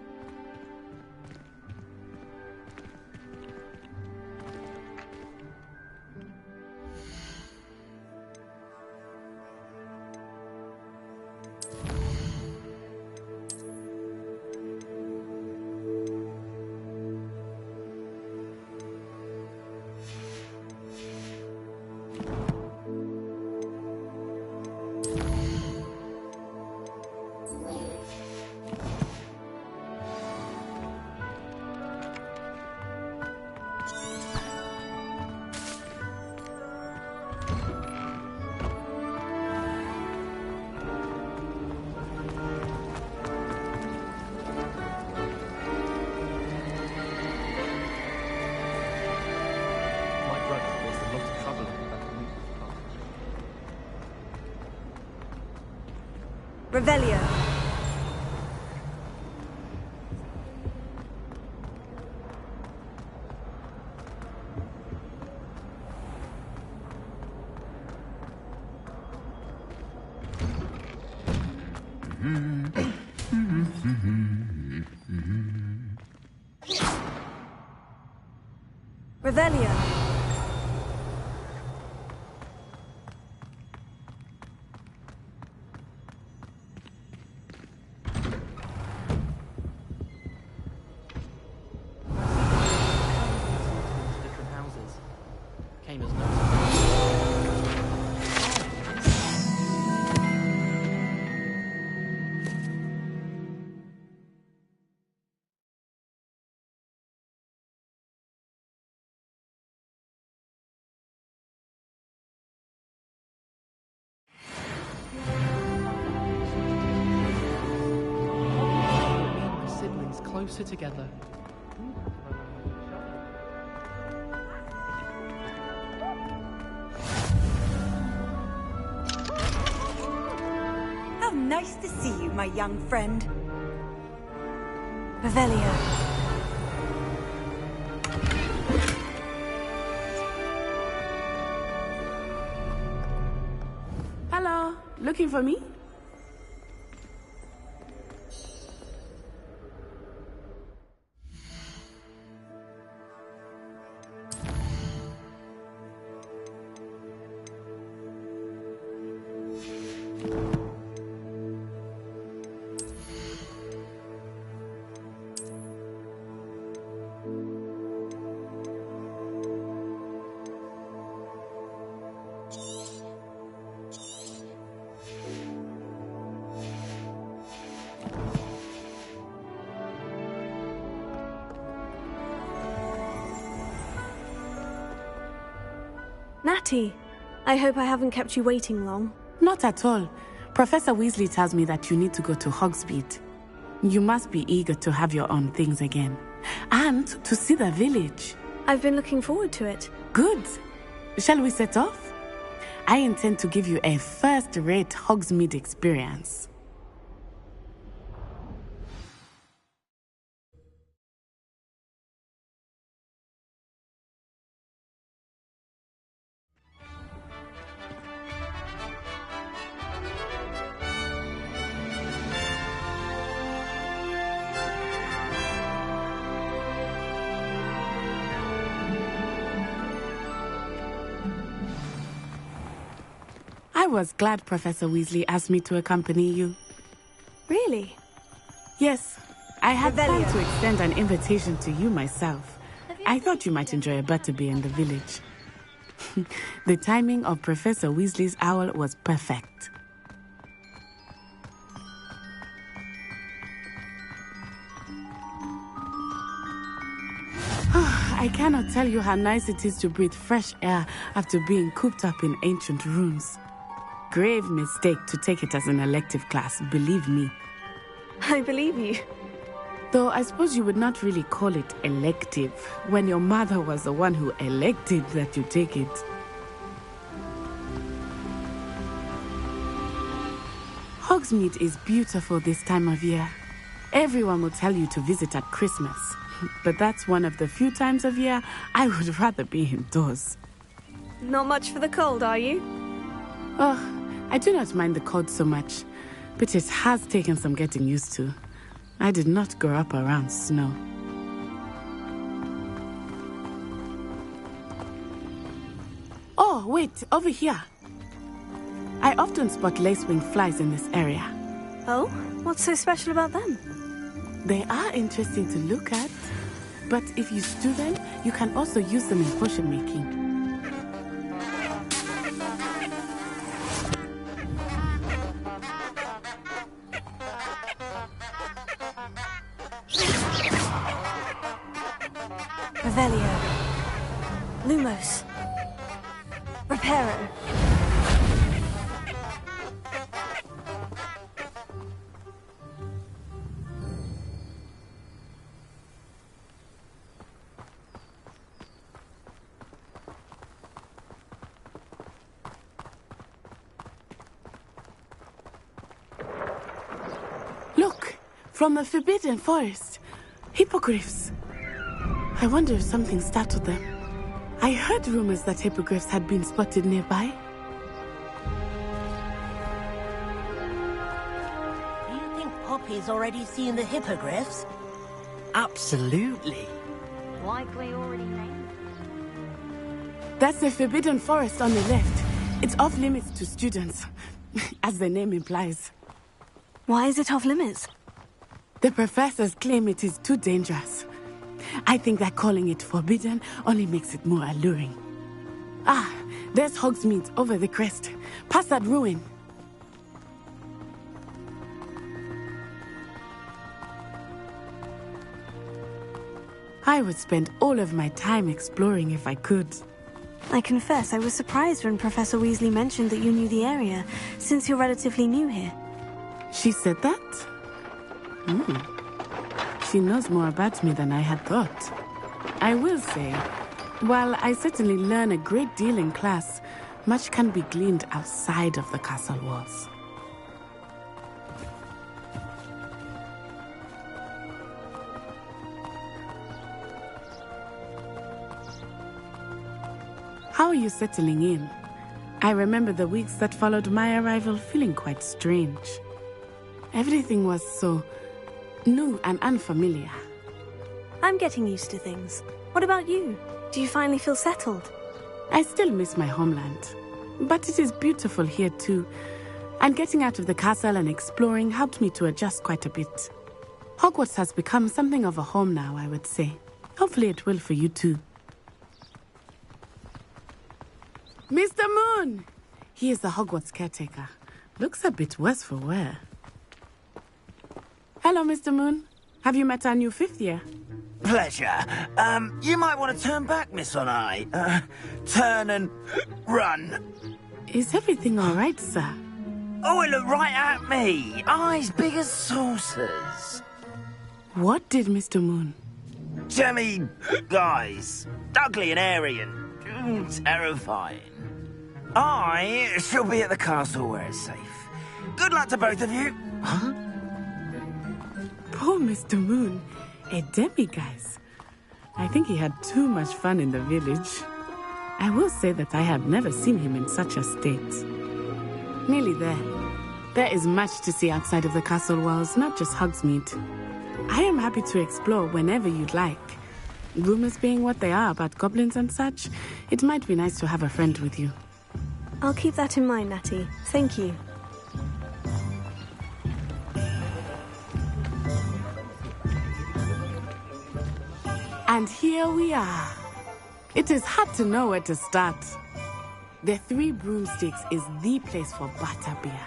Revelio. Revelio. Closer together. How nice to see you, my young friend. Revelio. Hello, looking for me? Natty, I hope I haven't kept you waiting long. Not at all. Professor Weasley tells me that you need to go to Hogsmeade. You must be eager to have your own things again. And to see the village. I've been looking forward to it. Good. Shall we set off? I intend to give you a first-rate Hogsmeade experience. I was glad Professor Weasley asked me to accompany you. Really? Yes. I had planned Revelio. to extend an invitation to you myself. I thought you might enjoy a butterbeer in the village. The timing of Professor Weasley's owl was perfect. I cannot tell you how nice it is to breathe fresh air after being cooped up in ancient rooms. Grave mistake to take it as an elective class, believe me. I believe you. Though I suppose you would not really call it elective when your mother was the one who elected that you take it. Hogsmeade is beautiful this time of year. Everyone will tell you to visit at Christmas. But that's one of the few times of year I would rather be indoors. Not much for the cold, are you? Oh, I do not mind the cold so much, but it has taken some getting used to. I did not grow up around snow. Oh, wait, over here. I often spot lacewing flies in this area. Oh? What's so special about them? They are interesting to look at, but if you stew them, you can also use them in potion making. Revelio. Lumos. Reparo. Look, from the Forbidden Forest. Hippogriffs. I wonder if something startled them. I heard rumors that hippogriffs had been spotted nearby. Do you think Poppy's already seen the hippogriffs? Absolutely. Likely already named. That's the Forbidden Forest on the left. It's off limits to students, as the name implies. Why is it off limits? The professors claim it is too dangerous. I think that calling it forbidden only makes it more alluring. Ah, there's Hogsmeade over the crest. Past that ruin. I would spend all of my time exploring if I could. I confess I was surprised when Professor Weasley mentioned that you knew the area, since you're relatively new here. She said that? She knows more about me than I had thought. I will say, while I certainly learn a great deal in class, much can be gleaned outside of the castle walls. How are you settling in? I remember the weeks that followed my arrival feeling quite strange. Everything was so new and unfamiliar. I'm getting used to things. What about you? Do you finally feel settled? I still miss my homeland, but it is beautiful here too. And getting out of the castle and exploring helped me to adjust quite a bit. Hogwarts has become something of a home now, I would say. Hopefully it will for you too. Mr. Moon! He is the Hogwarts caretaker. Looks a bit worse for wear. Hello, Mr. Moon. Have you met our new fifth year? Pleasure. You might want to turn back, Miss Onai. Turn and run. Is everything all right, sir? Oh, it looked right at me. Eyes big as saucers. What did Mr. Moon? Jemmy guys. Ugly and airy and terrifying. I shall be at the castle where it's safe. Good luck to both of you. Huh? Poor Mr. Moon. A demiguise. I think he had too much fun in the village. I will say that I have never seen him in such a state. Nearly there. There is much to see outside of the castle walls, not just Hogsmeade. I am happy to explore whenever you'd like. Rumors being what they are about goblins and such, it might be nice to have a friend with you. I'll keep that in mind, Natty. Thank you. And here we are. It is hard to know where to start. The Three Broomsticks is the place for butterbeer.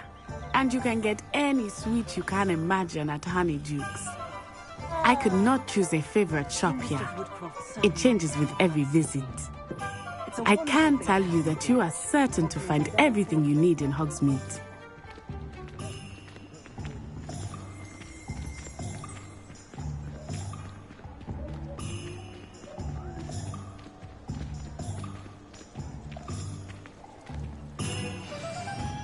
And you can get any sweet you can imagine at Honeydukes. I could not choose a favorite shop here. It changes with every visit. I can tell you that you are certain to find everything you need in Hogsmeade.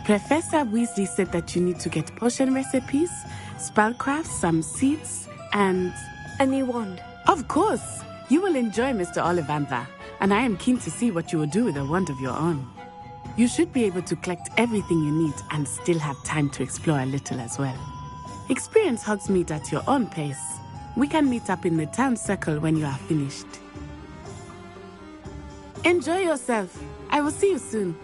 Professor Weasley said that you need to get potion recipes, spellcraft, some seeds, and... a new wand. Of course! You will enjoy Mr. Ollivander, and I am keen to see what you will do with a wand of your own. You should be able to collect everything you need and still have time to explore a little as well. Experience Hogsmeade at your own pace. We can meet up in the town circle when you are finished. Enjoy yourself. I will see you soon.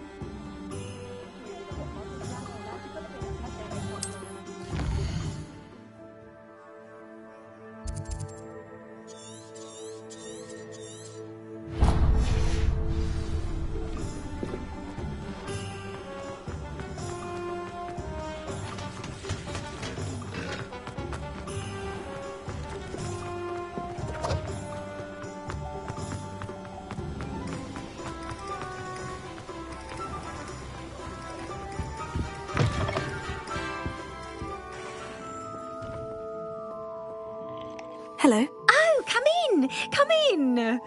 Hello. Oh, come in! Come in!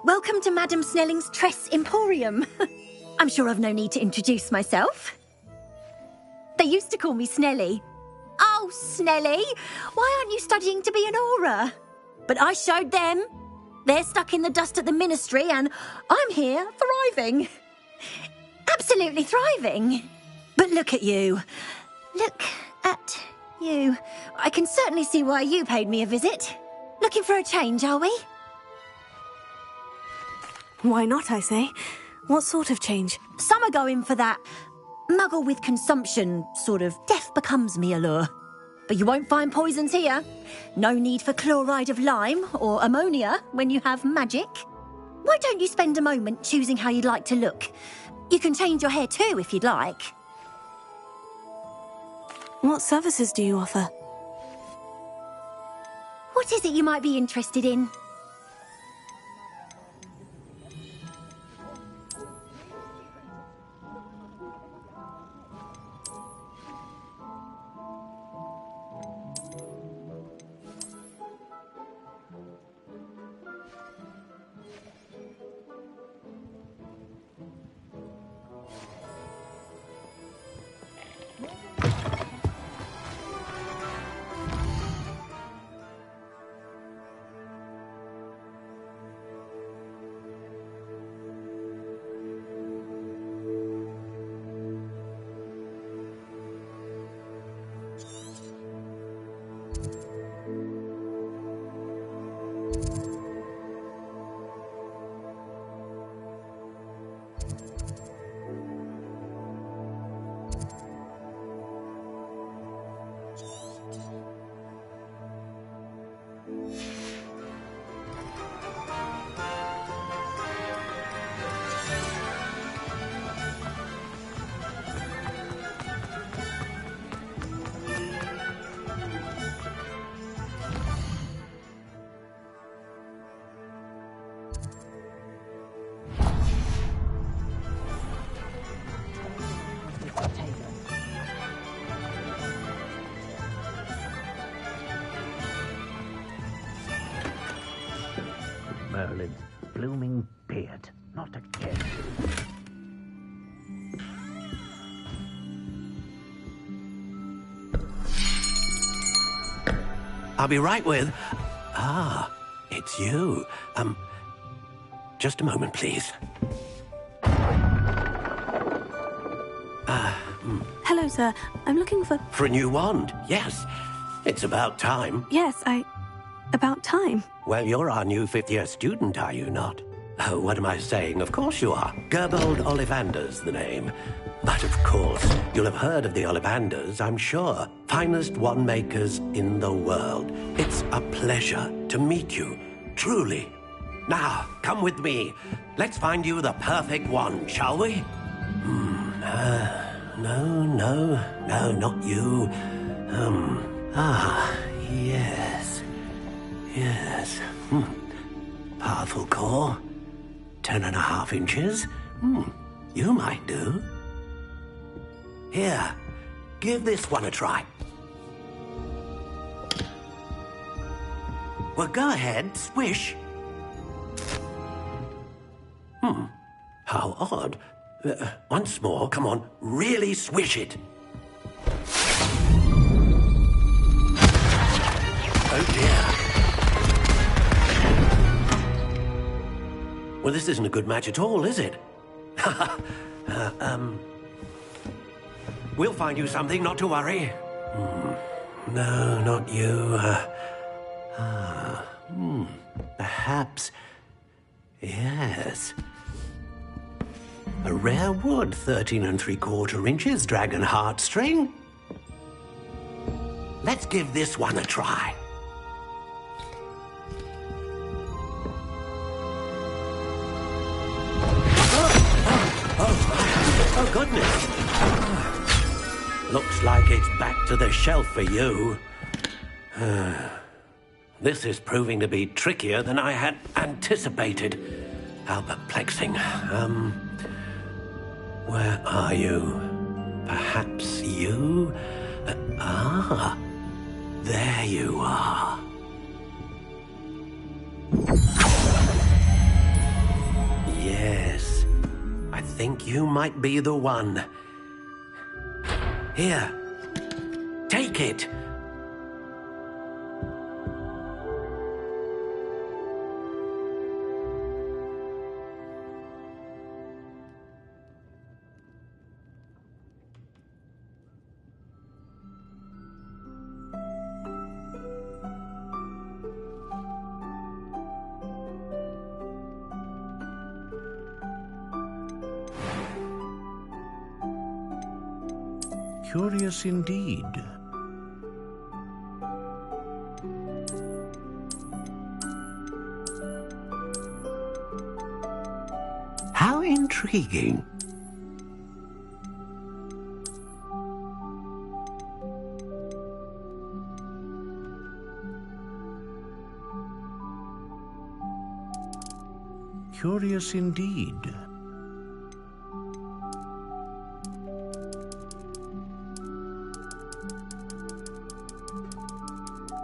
Welcome to Madame Snelling's Tress Emporium. I'm sure I've no need to introduce myself. They used to call me Snelly. Oh, Snelly! Why aren't you studying to be an aura? But I showed them. They're stuck in the dust at the ministry and I'm here thriving. Absolutely thriving. But look at you. Look at you. I can certainly see why you paid me a visit. Looking for a change, are we? Why not, I say? What sort of change? Some are going for that muggle with consumption, sort of death becomes me allure. But you won't find poisons here. No need for chloride of lime or ammonia when you have magic. Why don't you spend a moment choosing how you'd like to look? You can change your hair too if you'd like. What services do you offer? What is it you might be interested in? Merlin's blooming beard. Not again. I'll be right with... Ah, it's you. Just a moment, please. Hello, sir. I'm looking for... For a new wand, yes. It's about time. Yes, about time. Well, you're our new fifth-year student, are you not? Oh, what am I saying? Of course you are. Gerbold Ollivander's the name. But of course, you'll have heard of the Ollivanders, I'm sure. Finest wand makers in the world. It's a pleasure to meet you, truly. Now, come with me. Let's find you the perfect wand, shall we? No, not you. Yes. Powerful core. 10.5 inches. You might do. Here, give this one a try. Well, go ahead, swish. How odd. Once more, come on, really swish it. Oh dear. Well, this isn't a good match at all, is it? We'll find you something, not to worry. No, not you. Perhaps... Yes. A rare wood, 13 3/4 inches, dragon heartstring. Let's give this one a try. Oh, goodness. Looks like it's back to the shelf for you. This is proving to be trickier than I had anticipated. How perplexing. Where are you? Perhaps you? There you are. Yes, I think you might be the one. Here, take it. Curious indeed. How intriguing. Curious indeed.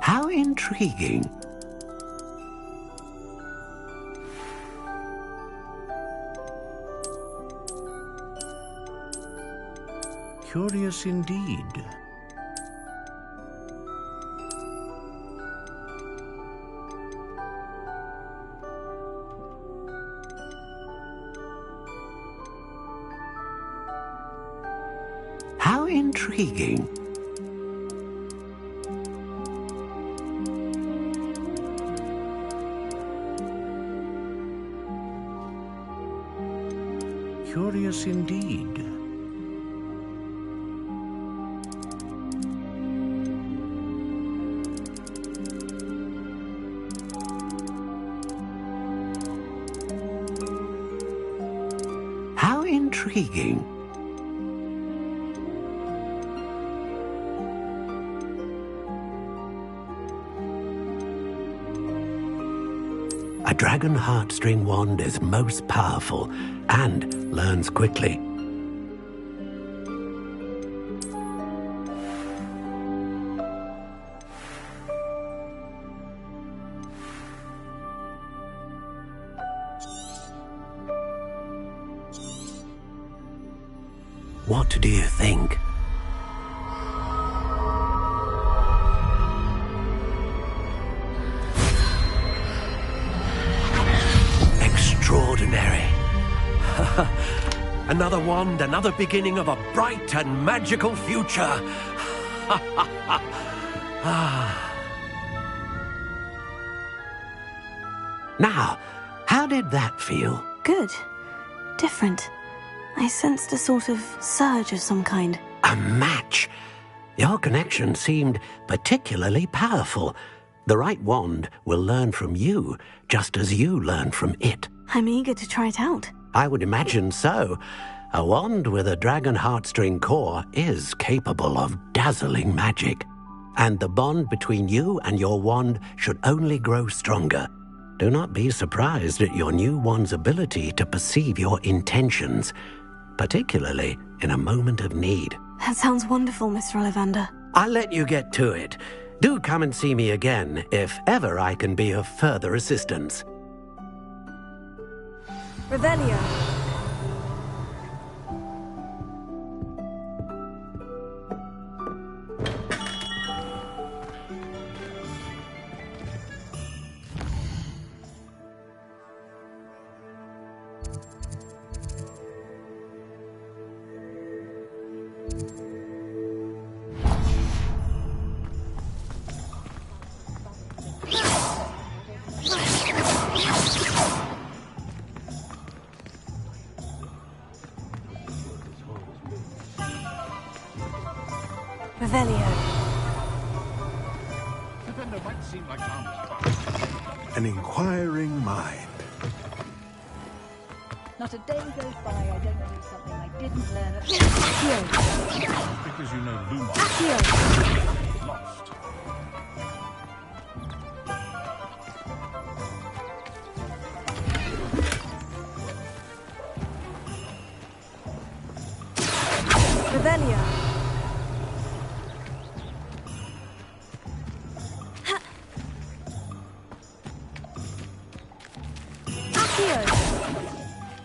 How intriguing. Curious indeed. How intriguing. Curious indeed. How intriguing. A dragon heartstring wand is most powerful and learns quickly. What do you think? Extraordinary. Another wand, another beginning of a bright and magical future. Now, how did that feel? Good. Different. I sensed a sort of surge of some kind. A match? Your connection seemed particularly powerful. The right wand will learn from you, just as you learn from it. I'm eager to try it out. I would imagine so. A wand with a dragon heartstring core is capable of dazzling magic. And the bond between you and your wand should only grow stronger. Do not be surprised at your new wand's ability to perceive your intentions, particularly in a moment of need. That sounds wonderful, Mr. Ollivander. I'll let you get to it. Do come and see me again if ever I can be of further assistance. Revelio. An inquiring mind. Not a day goes by I don't do something I didn't learn at Because you know Lumos lost. Revelio.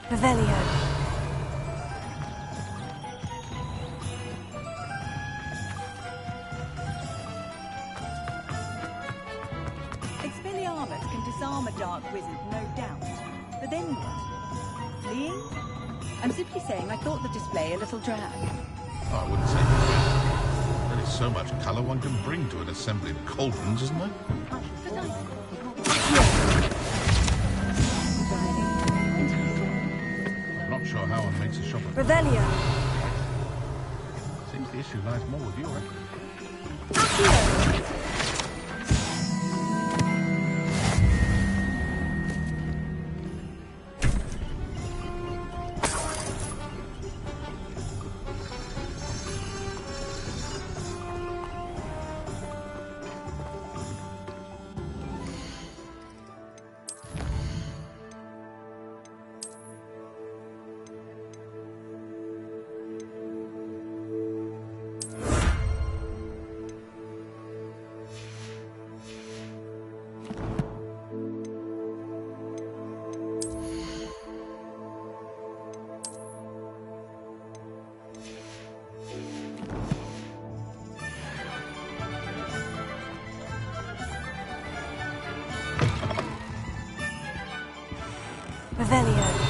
Revelio. Expelliarmus can disarm a dark wizard, no doubt. But then what? Fleeing? I'm simply saying I thought the display a little drab. Oh, I wouldn't say that. There is so much colour one can bring to an assembly of cauldrons, isn't there? Not sure how one makes a shop of Revelio. Seems the issue lies more with you, I reckon. Revelio.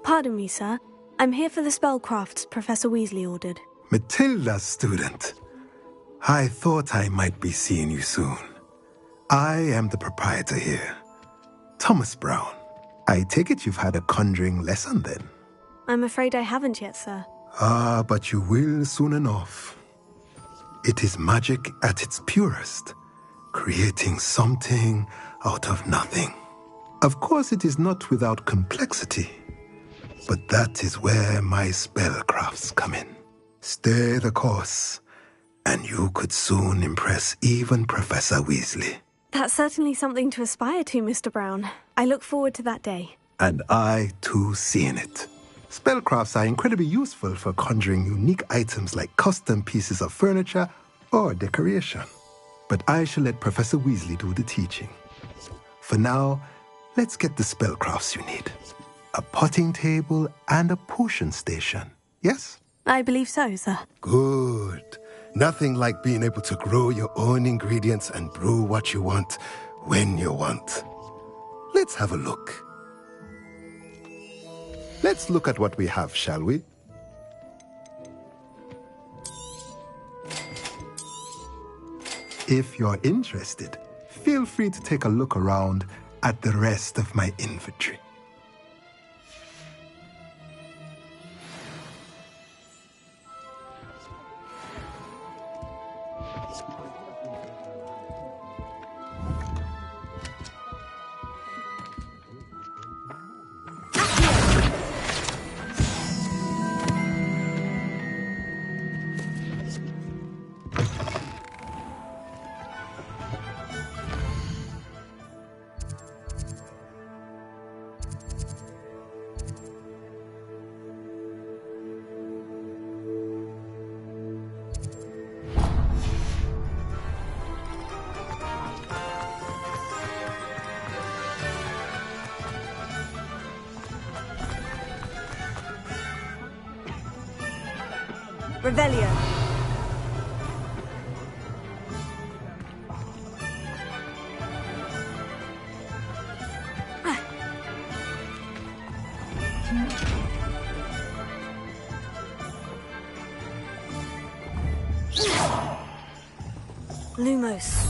Pardon me, sir. I'm here for the spellcrafts Professor Weasley ordered. Matilda's student. I thought I might be seeing you soon. I am the proprietor here, Thomas Brown. I take it you've had a conjuring lesson then? I'm afraid I haven't yet, sir. Ah, but you will soon enough. It is magic at its purest, creating something out of nothing. Of course, it is not without complexity, but that is where my spellcrafts come in. Stay the course, and you could soon impress even Professor Weasley. That's certainly something to aspire to, Mr. Brown. I look forward to that day. And I, too, seeing it. Spellcrafts are incredibly useful for conjuring unique items like custom pieces of furniture or decoration. But I shall let Professor Weasley do the teaching. For now, let's get the spellcrafts you need. A potting table and a potion station, yes? I believe so, sir. Good. Nothing like being able to grow your own ingredients and brew what you want when you want. Let's have a look. Let's look at what we have, shall we? If you're interested, feel free to take a look around at the rest of my inventory. Revelio. Lumos.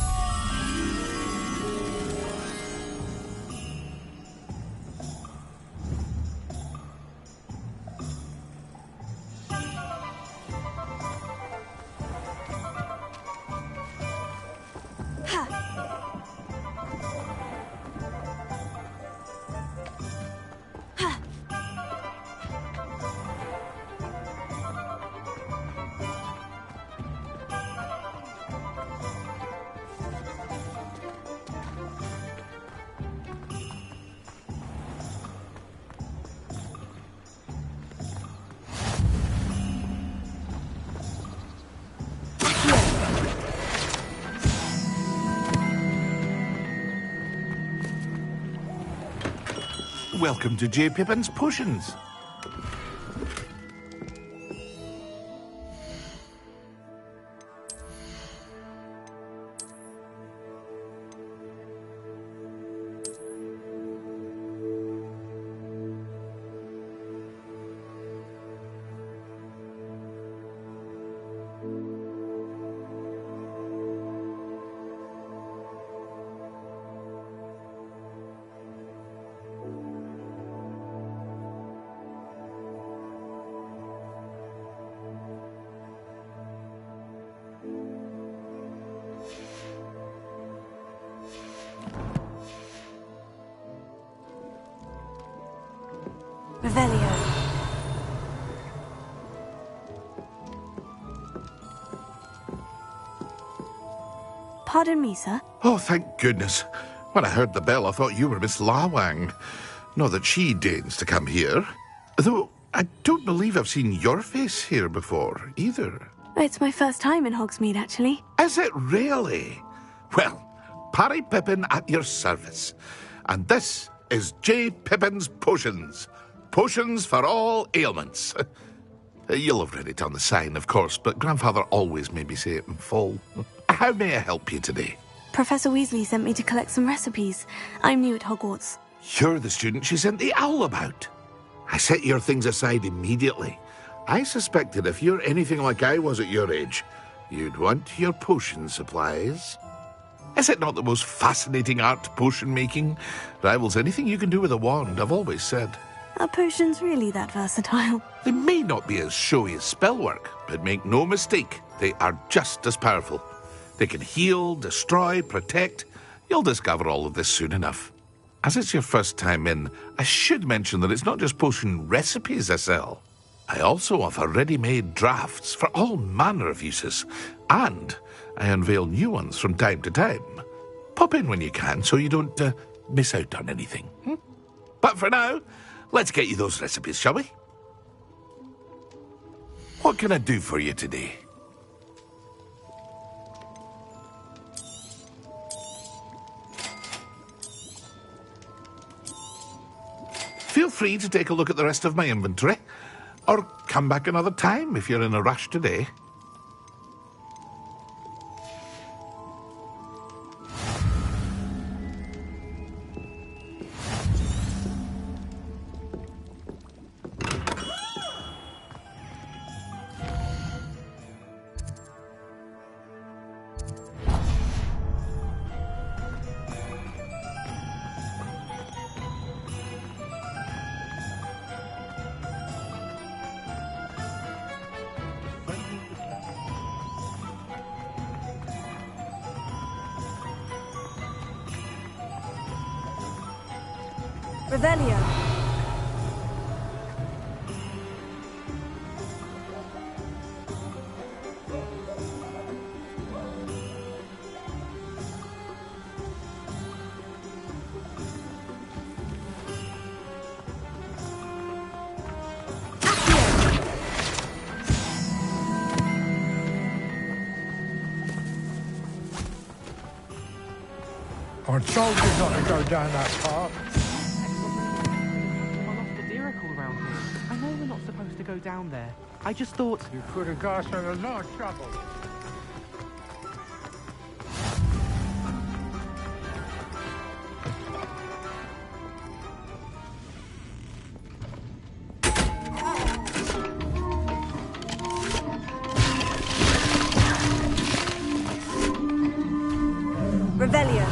Welcome to J. Pippin's Potions. Revelio. Pardon me, sir. Oh, thank goodness. When I heard the bell, I thought you were Miss Lawang. Not that she deigns to come here. Though I don't believe I've seen your face here before, either. It's my first time in Hogsmeade, actually. Is it really? Well, Parry Pippin at your service. And this is J. Pippin's Potions. Potions for all ailments. You'll have read it on the sign, of course, but Grandfather always made me say it in full. How may I help you today? Professor Weasley sent me to collect some recipes. I'm new at Hogwarts. You're the student she sent the owl about. I set your things aside immediately. I suspected if you're anything like I was at your age, you'd want your potion supplies. Is it not the most fascinating art, potion making? Rivals anything you can do with a wand, I've always said. Are potions really that versatile? They may not be as showy as spellwork, but make no mistake, they are just as powerful. They can heal, destroy, protect. You'll discover all of this soon enough. As it's your first time in, I should mention that it's not just potion recipes I sell. I also offer ready-made drafts for all manner of uses, and I unveil new ones from time to time. Pop in when you can so you don't miss out on anything. But for now, let's get you those recipes, shall we? What can I do for you today? Feel free to take a look at the rest of my inventory, or come back another time if you're in a rush today. Revelio. I told you not to go down that path. I know we're not supposed to go down there. I just thought... You could have got us in a lot of trouble. Revelio.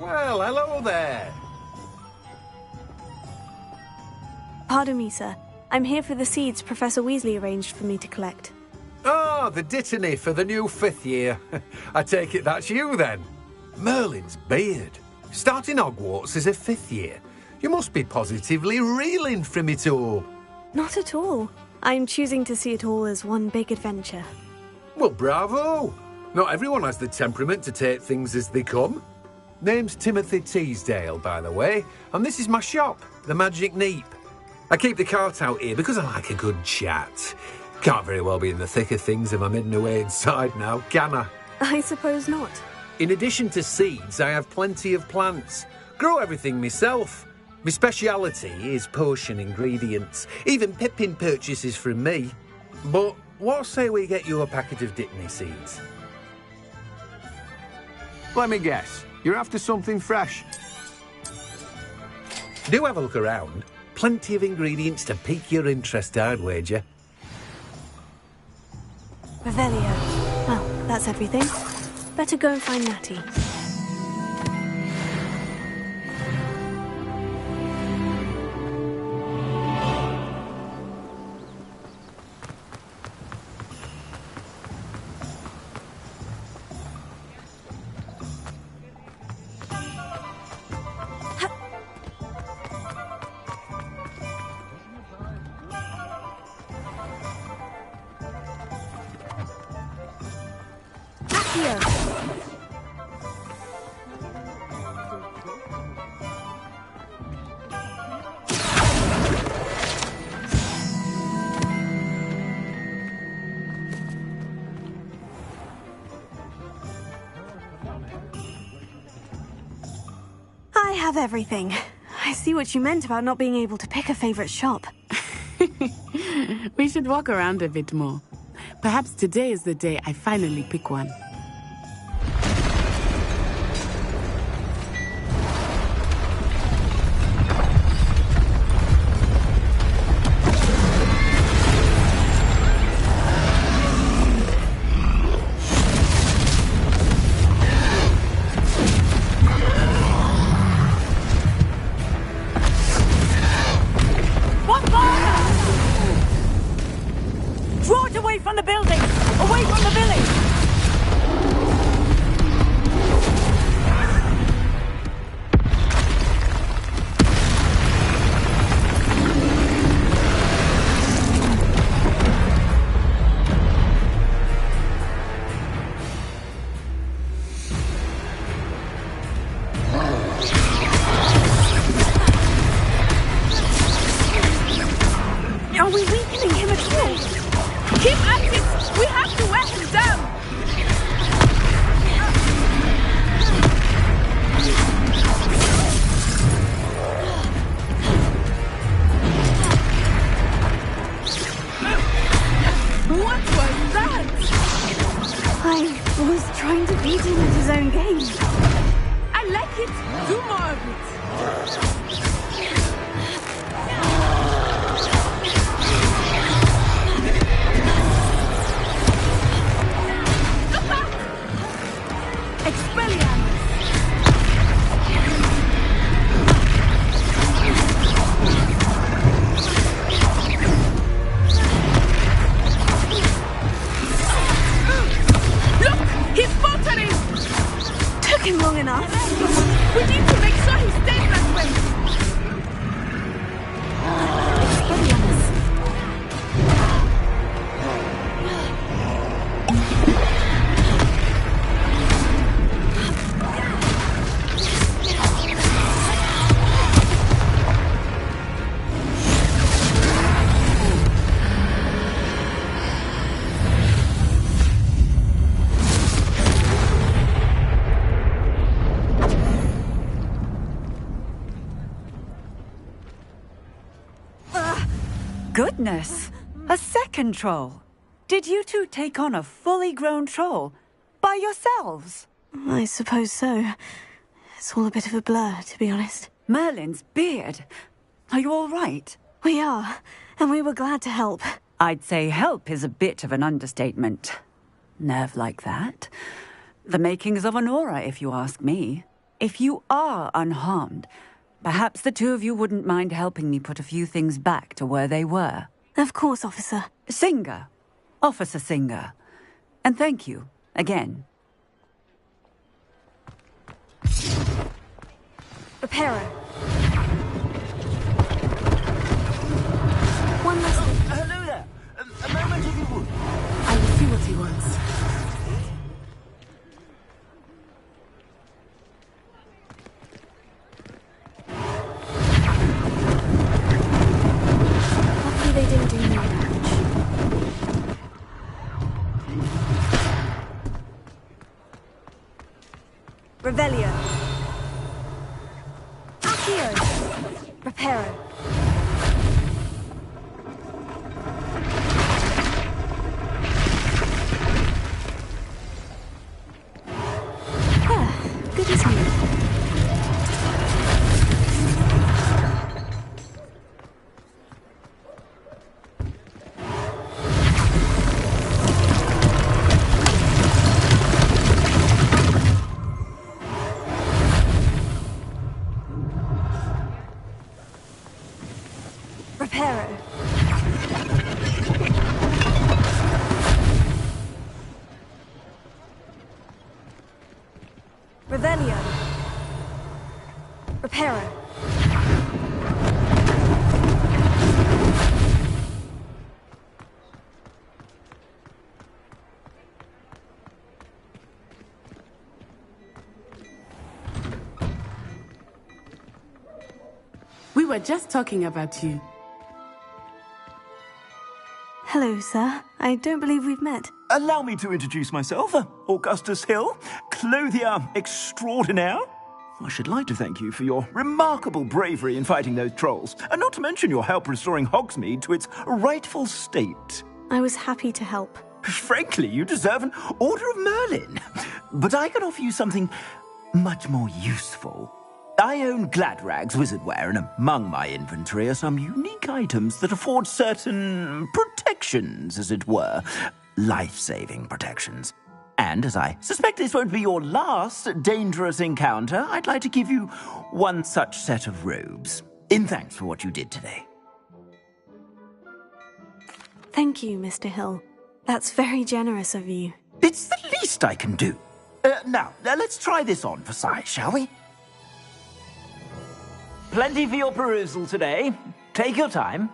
Well, hello there. Pardon me, sir. I'm here for the seeds Professor Weasley arranged for me to collect. Oh, the dittany for the new 5th year. I take it that's you, then. Merlin's beard. Starting Hogwarts as a 5th year. You must be positively reeling from it all. Not at all. I'm choosing to see it all as one big adventure. Well, bravo. Not everyone has the temperament to take things as they come. Name's Timothy Teasdale, by the way, and this is my shop, the Magic Neep. I keep the cart out here because I like a good chat. Can't very well be in the thick of things if I'm hidden away inside now, can I? I suppose not. In addition to seeds, I have plenty of plants. Grow everything myself. My speciality is potion ingredients. Even Pippin purchases from me. But what say we get you a packet of Dittany seeds? Let me guess. You're after something fresh. Do have a look around. Plenty of ingredients to pique your interest, I'd wager. Revelio. Well, that's everything. Better go and find Natty. I have everything. I see what you meant about not being able to pick a favorite shop. We should walk around a bit more. Perhaps today is the day I finally pick one. Goodness! A second troll! Did you two take on a fully grown troll? By yourselves? I suppose so. It's all a bit of a blur, to be honest. Merlin's beard. Are you all right? We are, and we were glad to help. I'd say help is a bit of an understatement. Nerve like that. The makings of an aura, if you ask me. If you are unharmed, perhaps the two of you wouldn't mind helping me put a few things back to where they were. Of course, officer. Singer. Officer Singer. And thank you, again. Reparo. One last thing. Hello there. A moment if you would. I will see what he wants. Luckily they didn't do any damage. Revelio. Accio. Reparo. Good as new. Reparo. Revelio. Reparo. We were just talking about you. Hello, sir. I don't believe we've met. Allow me to introduce myself, Augustus Hill, clothier extraordinaire. I should like to thank you for your remarkable bravery in fighting those trolls, and not to mention your help restoring Hogsmeade to its rightful state. I was happy to help. Frankly, you deserve an Order of Merlin. But I can offer you something much more useful. I own Gladrag's wizardware, and among my inventory are some unique items that afford certain protections, as it were. Life-saving protections. And as I suspect this won't be your last dangerous encounter, I'd like to give you one such set of robes, in thanks for what you did today. Thank you, Mr. Hill. That's very generous of you. It's the least I can do. Now, let's try this on for size, shall we? Plenty for your perusal today. Take your time.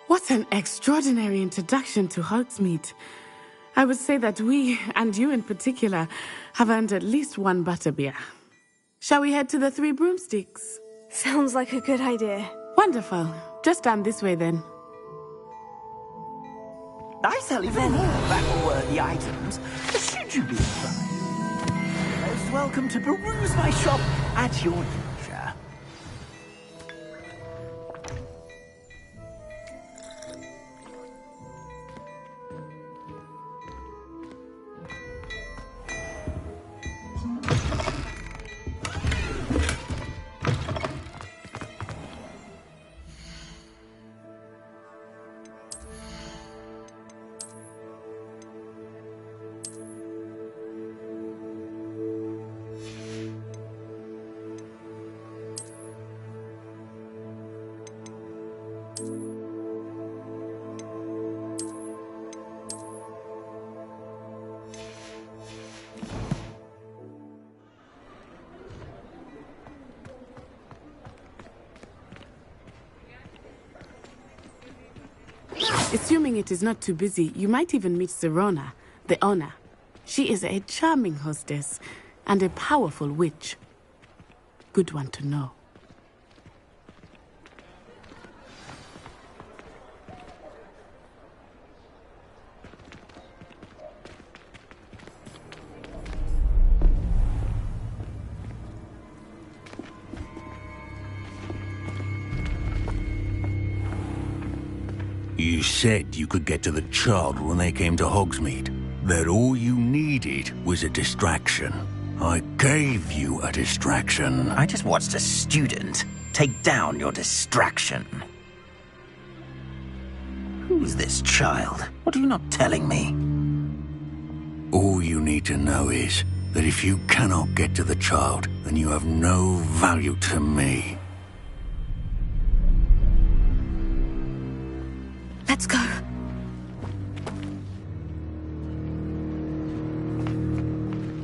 What an extraordinary introduction to Hogsmeade. I would say that we, and you in particular, have earned at least one butterbeer. Shall we head to the Three Broomsticks? Sounds like a good idea. Wonderful. Just down this way then. I sell even more battle-worthy items, should you be inclined. You're most welcome to peruse my shop at your leisure. Assuming it is not too busy, you might even meet Sirona, the owner. She is a charming hostess and a powerful witch. Good one to know. You said you could get to the child when they came to Hogsmeade. That all you needed was a distraction. I gave you a distraction. I just watched a student take down your distraction. Who's this child? What are you not telling me? All you need to know is that if you cannot get to the child, then you have no value to me. Let's go.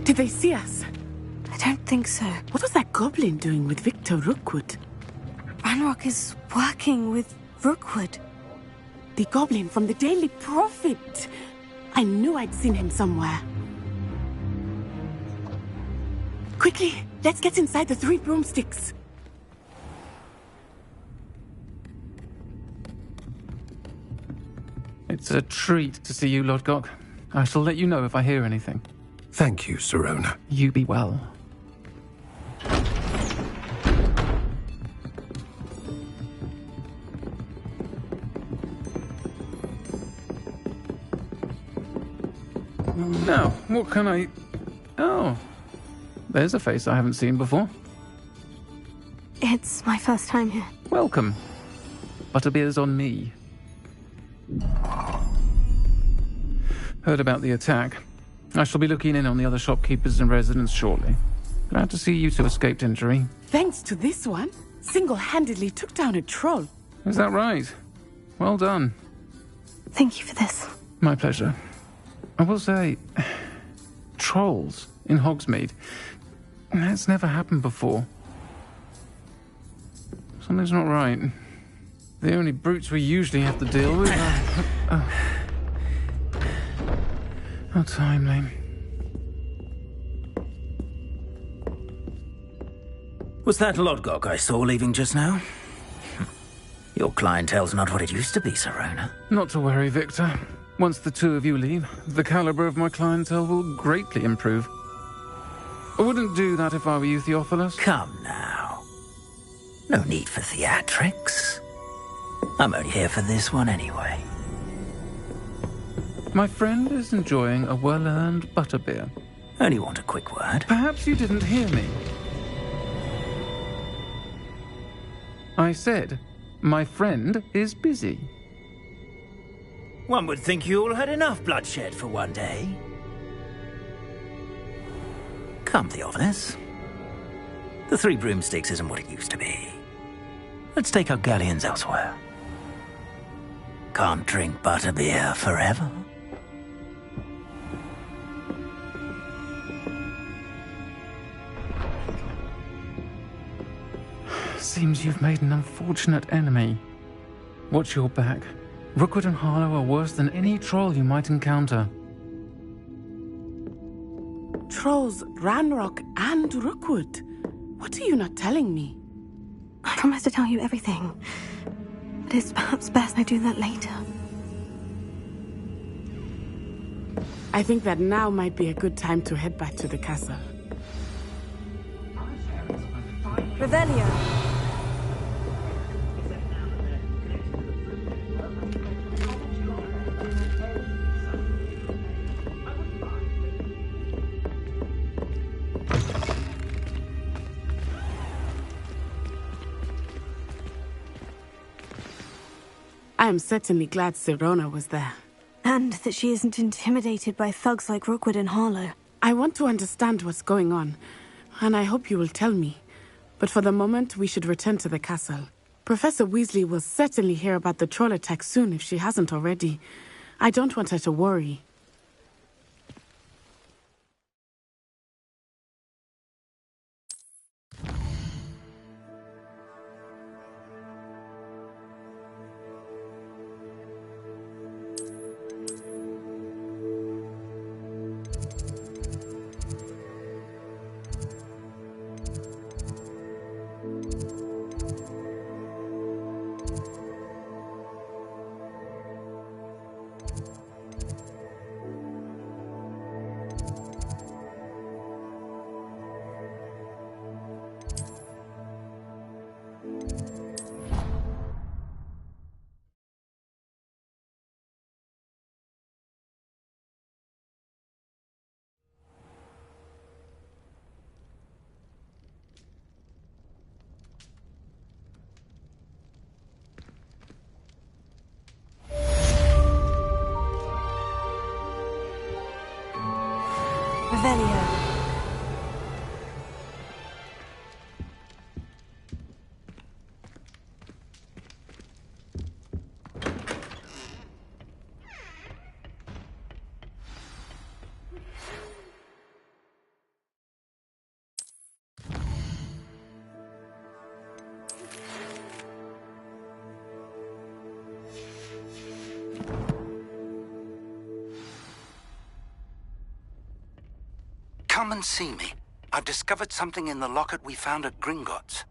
Did they see us? I don't think so. What was that goblin doing with Victor Rookwood? Ranrock is working with Rookwood. The goblin from the Daily Prophet. I knew I'd seen him somewhere. Quickly, let's get inside the 3 broomsticks. It's a treat to see you, Lodgok. I shall let you know if I hear anything. Thank you, Sirona. You be well. Now, what can I... Oh, there's a face I haven't seen before. It's my first time here. Welcome. Butterbeer's on me. Heard about the attack. I shall be looking in on the other shopkeepers and residents shortly. Glad to see you two escaped injury. Thanks to this one, single-handedly took down a troll. Is that right? Well done. Thank you for this. My pleasure. I will say, trolls in Hogsmeade. That's never happened before. Something's not right. The only brutes we usually have to deal with are... How timely. Was that Lodgok I saw leaving just now? Your clientele's not what it used to be, Sirona. Not to worry, Victor. Once the two of you leave, the caliber of my clientele will greatly improve. I wouldn't do that if I were you, Theophilus. Come now. No need for theatrics. I'm only here for this one anyway. My friend is enjoying a well-earned butterbeer. Only want a quick word. Perhaps you didn't hear me. I said, my friend is busy. One would think you all had enough bloodshed for one day. Come, Theophilus. The 3 broomsticks isn't what it used to be. Let's take our galleons elsewhere. Can't drink butterbeer forever. Seems you've made an unfortunate enemy. Watch your back. Rookwood and Harlow are worse than any troll you might encounter. Trolls, Ranrock, and Rookwood. What are you not telling me? I promise to tell you everything. But it's perhaps best I do that later. I think that now might be a good time to head back to the castle. Revelio. I am certainly glad Sirona was there. And that she isn't intimidated by thugs like Rookwood and Harlow. I want to understand what's going on, and I hope you will tell me. But for the moment, we should return to the castle. Professor Weasley will certainly hear about the troll attack soon if she hasn't already. I don't want her to worry. Revelio. Come and see me. I've discovered something in the locket we found at Gringotts.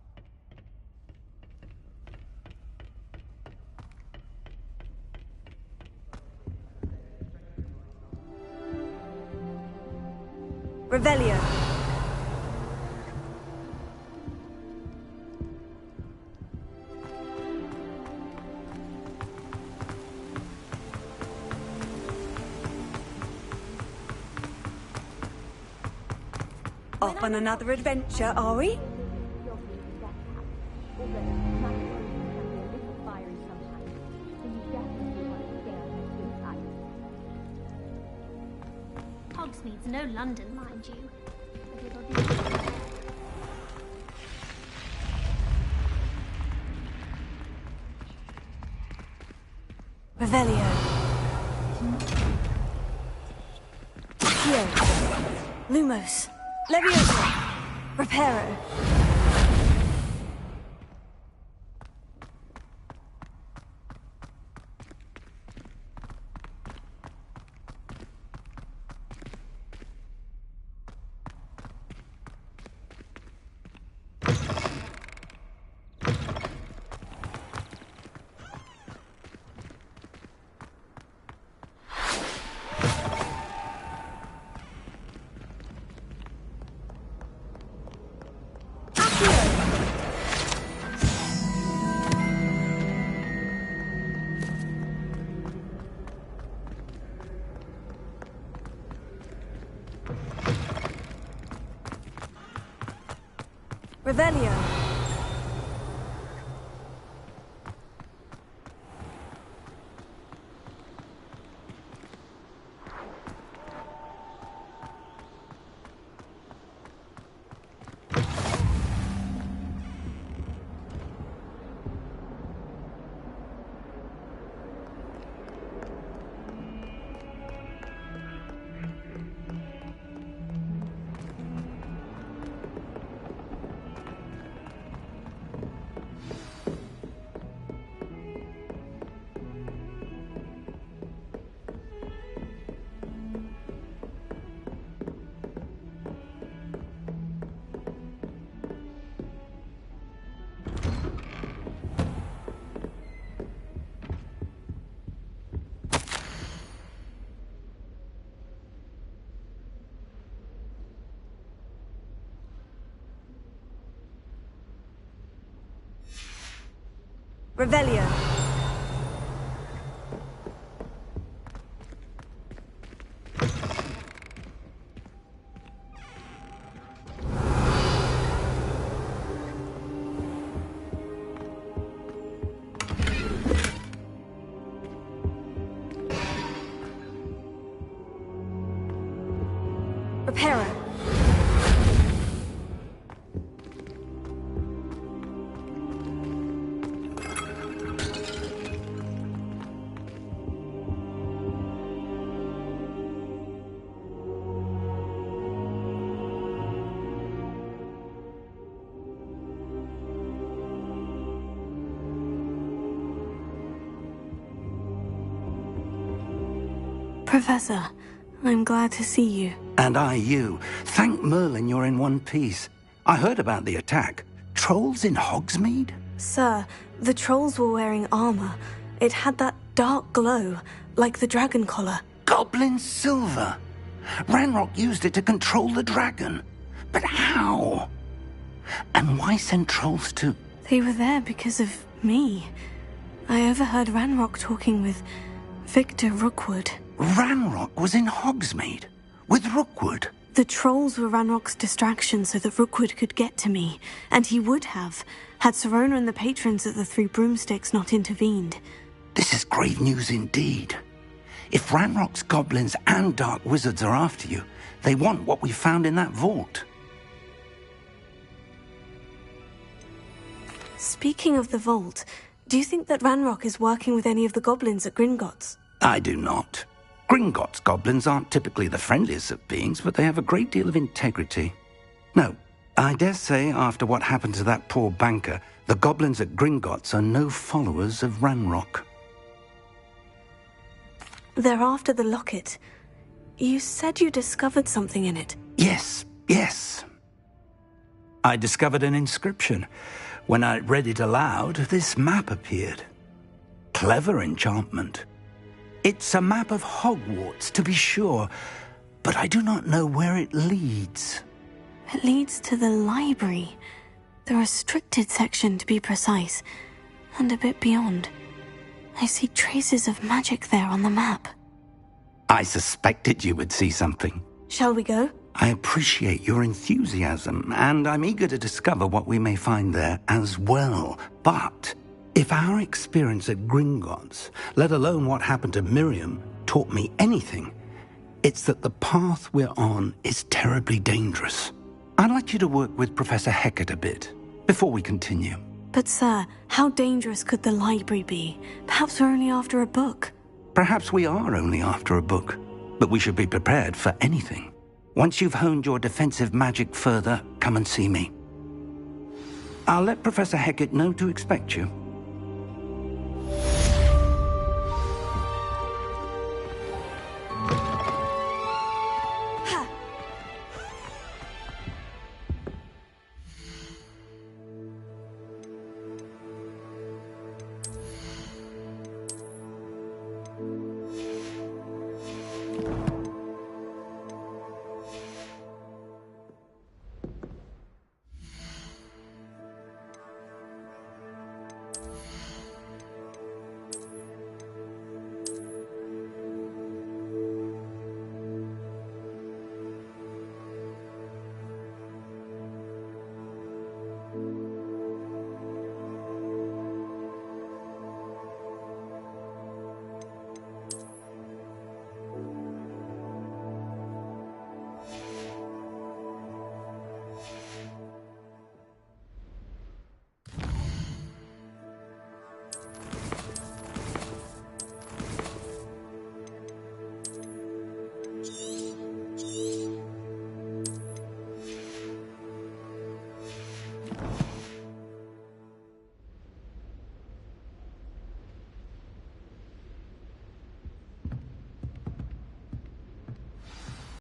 Revelio. Off on another adventure, are we? Hogsmeade's no London, mind you. Revelio. Accio. Lumos. Leviosa. Reparo. Revelio. Revelio. Reparo. Professor, I'm glad to see you. And I you. Thank Merlin you're in one piece. I heard about the attack. Trolls in Hogsmeade? Sir, the trolls were wearing armor. It had that dark glow, like the dragon collar. Goblin silver. Ranrock used it to control the dragon. But how? And why send trolls to... They were there because of me. I overheard Ranrock talking with Victor Rookwood. Ranrock was in Hogsmeade? With Rookwood? The trolls were Ranrock's distraction so that Rookwood could get to me. And he would have, had Sirona and the patrons at the Three Broomsticks not intervened. This is grave news indeed. If Ranrock's goblins and dark wizards are after you, they want what we found in that vault. Speaking of the vault, do you think that Ranrock is working with any of the goblins at Gringotts? I do not. Gringotts goblins aren't typically the friendliest of beings, but they have a great deal of integrity. No, I dare say after what happened to that poor banker, the goblins at Gringotts are no followers of Ranrock. They're after the locket. You said you discovered something in it. Yes. I discovered an inscription. When I read it aloud, this map appeared. Clever enchantment. It's a map of Hogwarts, to be sure, but I do not know where it leads. It leads to the library. The restricted section, to be precise, and a bit beyond. I see traces of magic there on the map. I suspected you would see something. Shall we go? I appreciate your enthusiasm, and I'm eager to discover what we may find there as well. But if our experience at Gringotts, let alone what happened to Miriam, taught me anything, it's that the path we're on is terribly dangerous. I'd like you to work with Professor Hecat a bit before we continue. But sir, how dangerous could the library be? Perhaps we're only after a book. Perhaps we are only after a book, but we should be prepared for anything. Once you've honed your defensive magic further, come and see me. I'll let Professor Hecat know to expect you.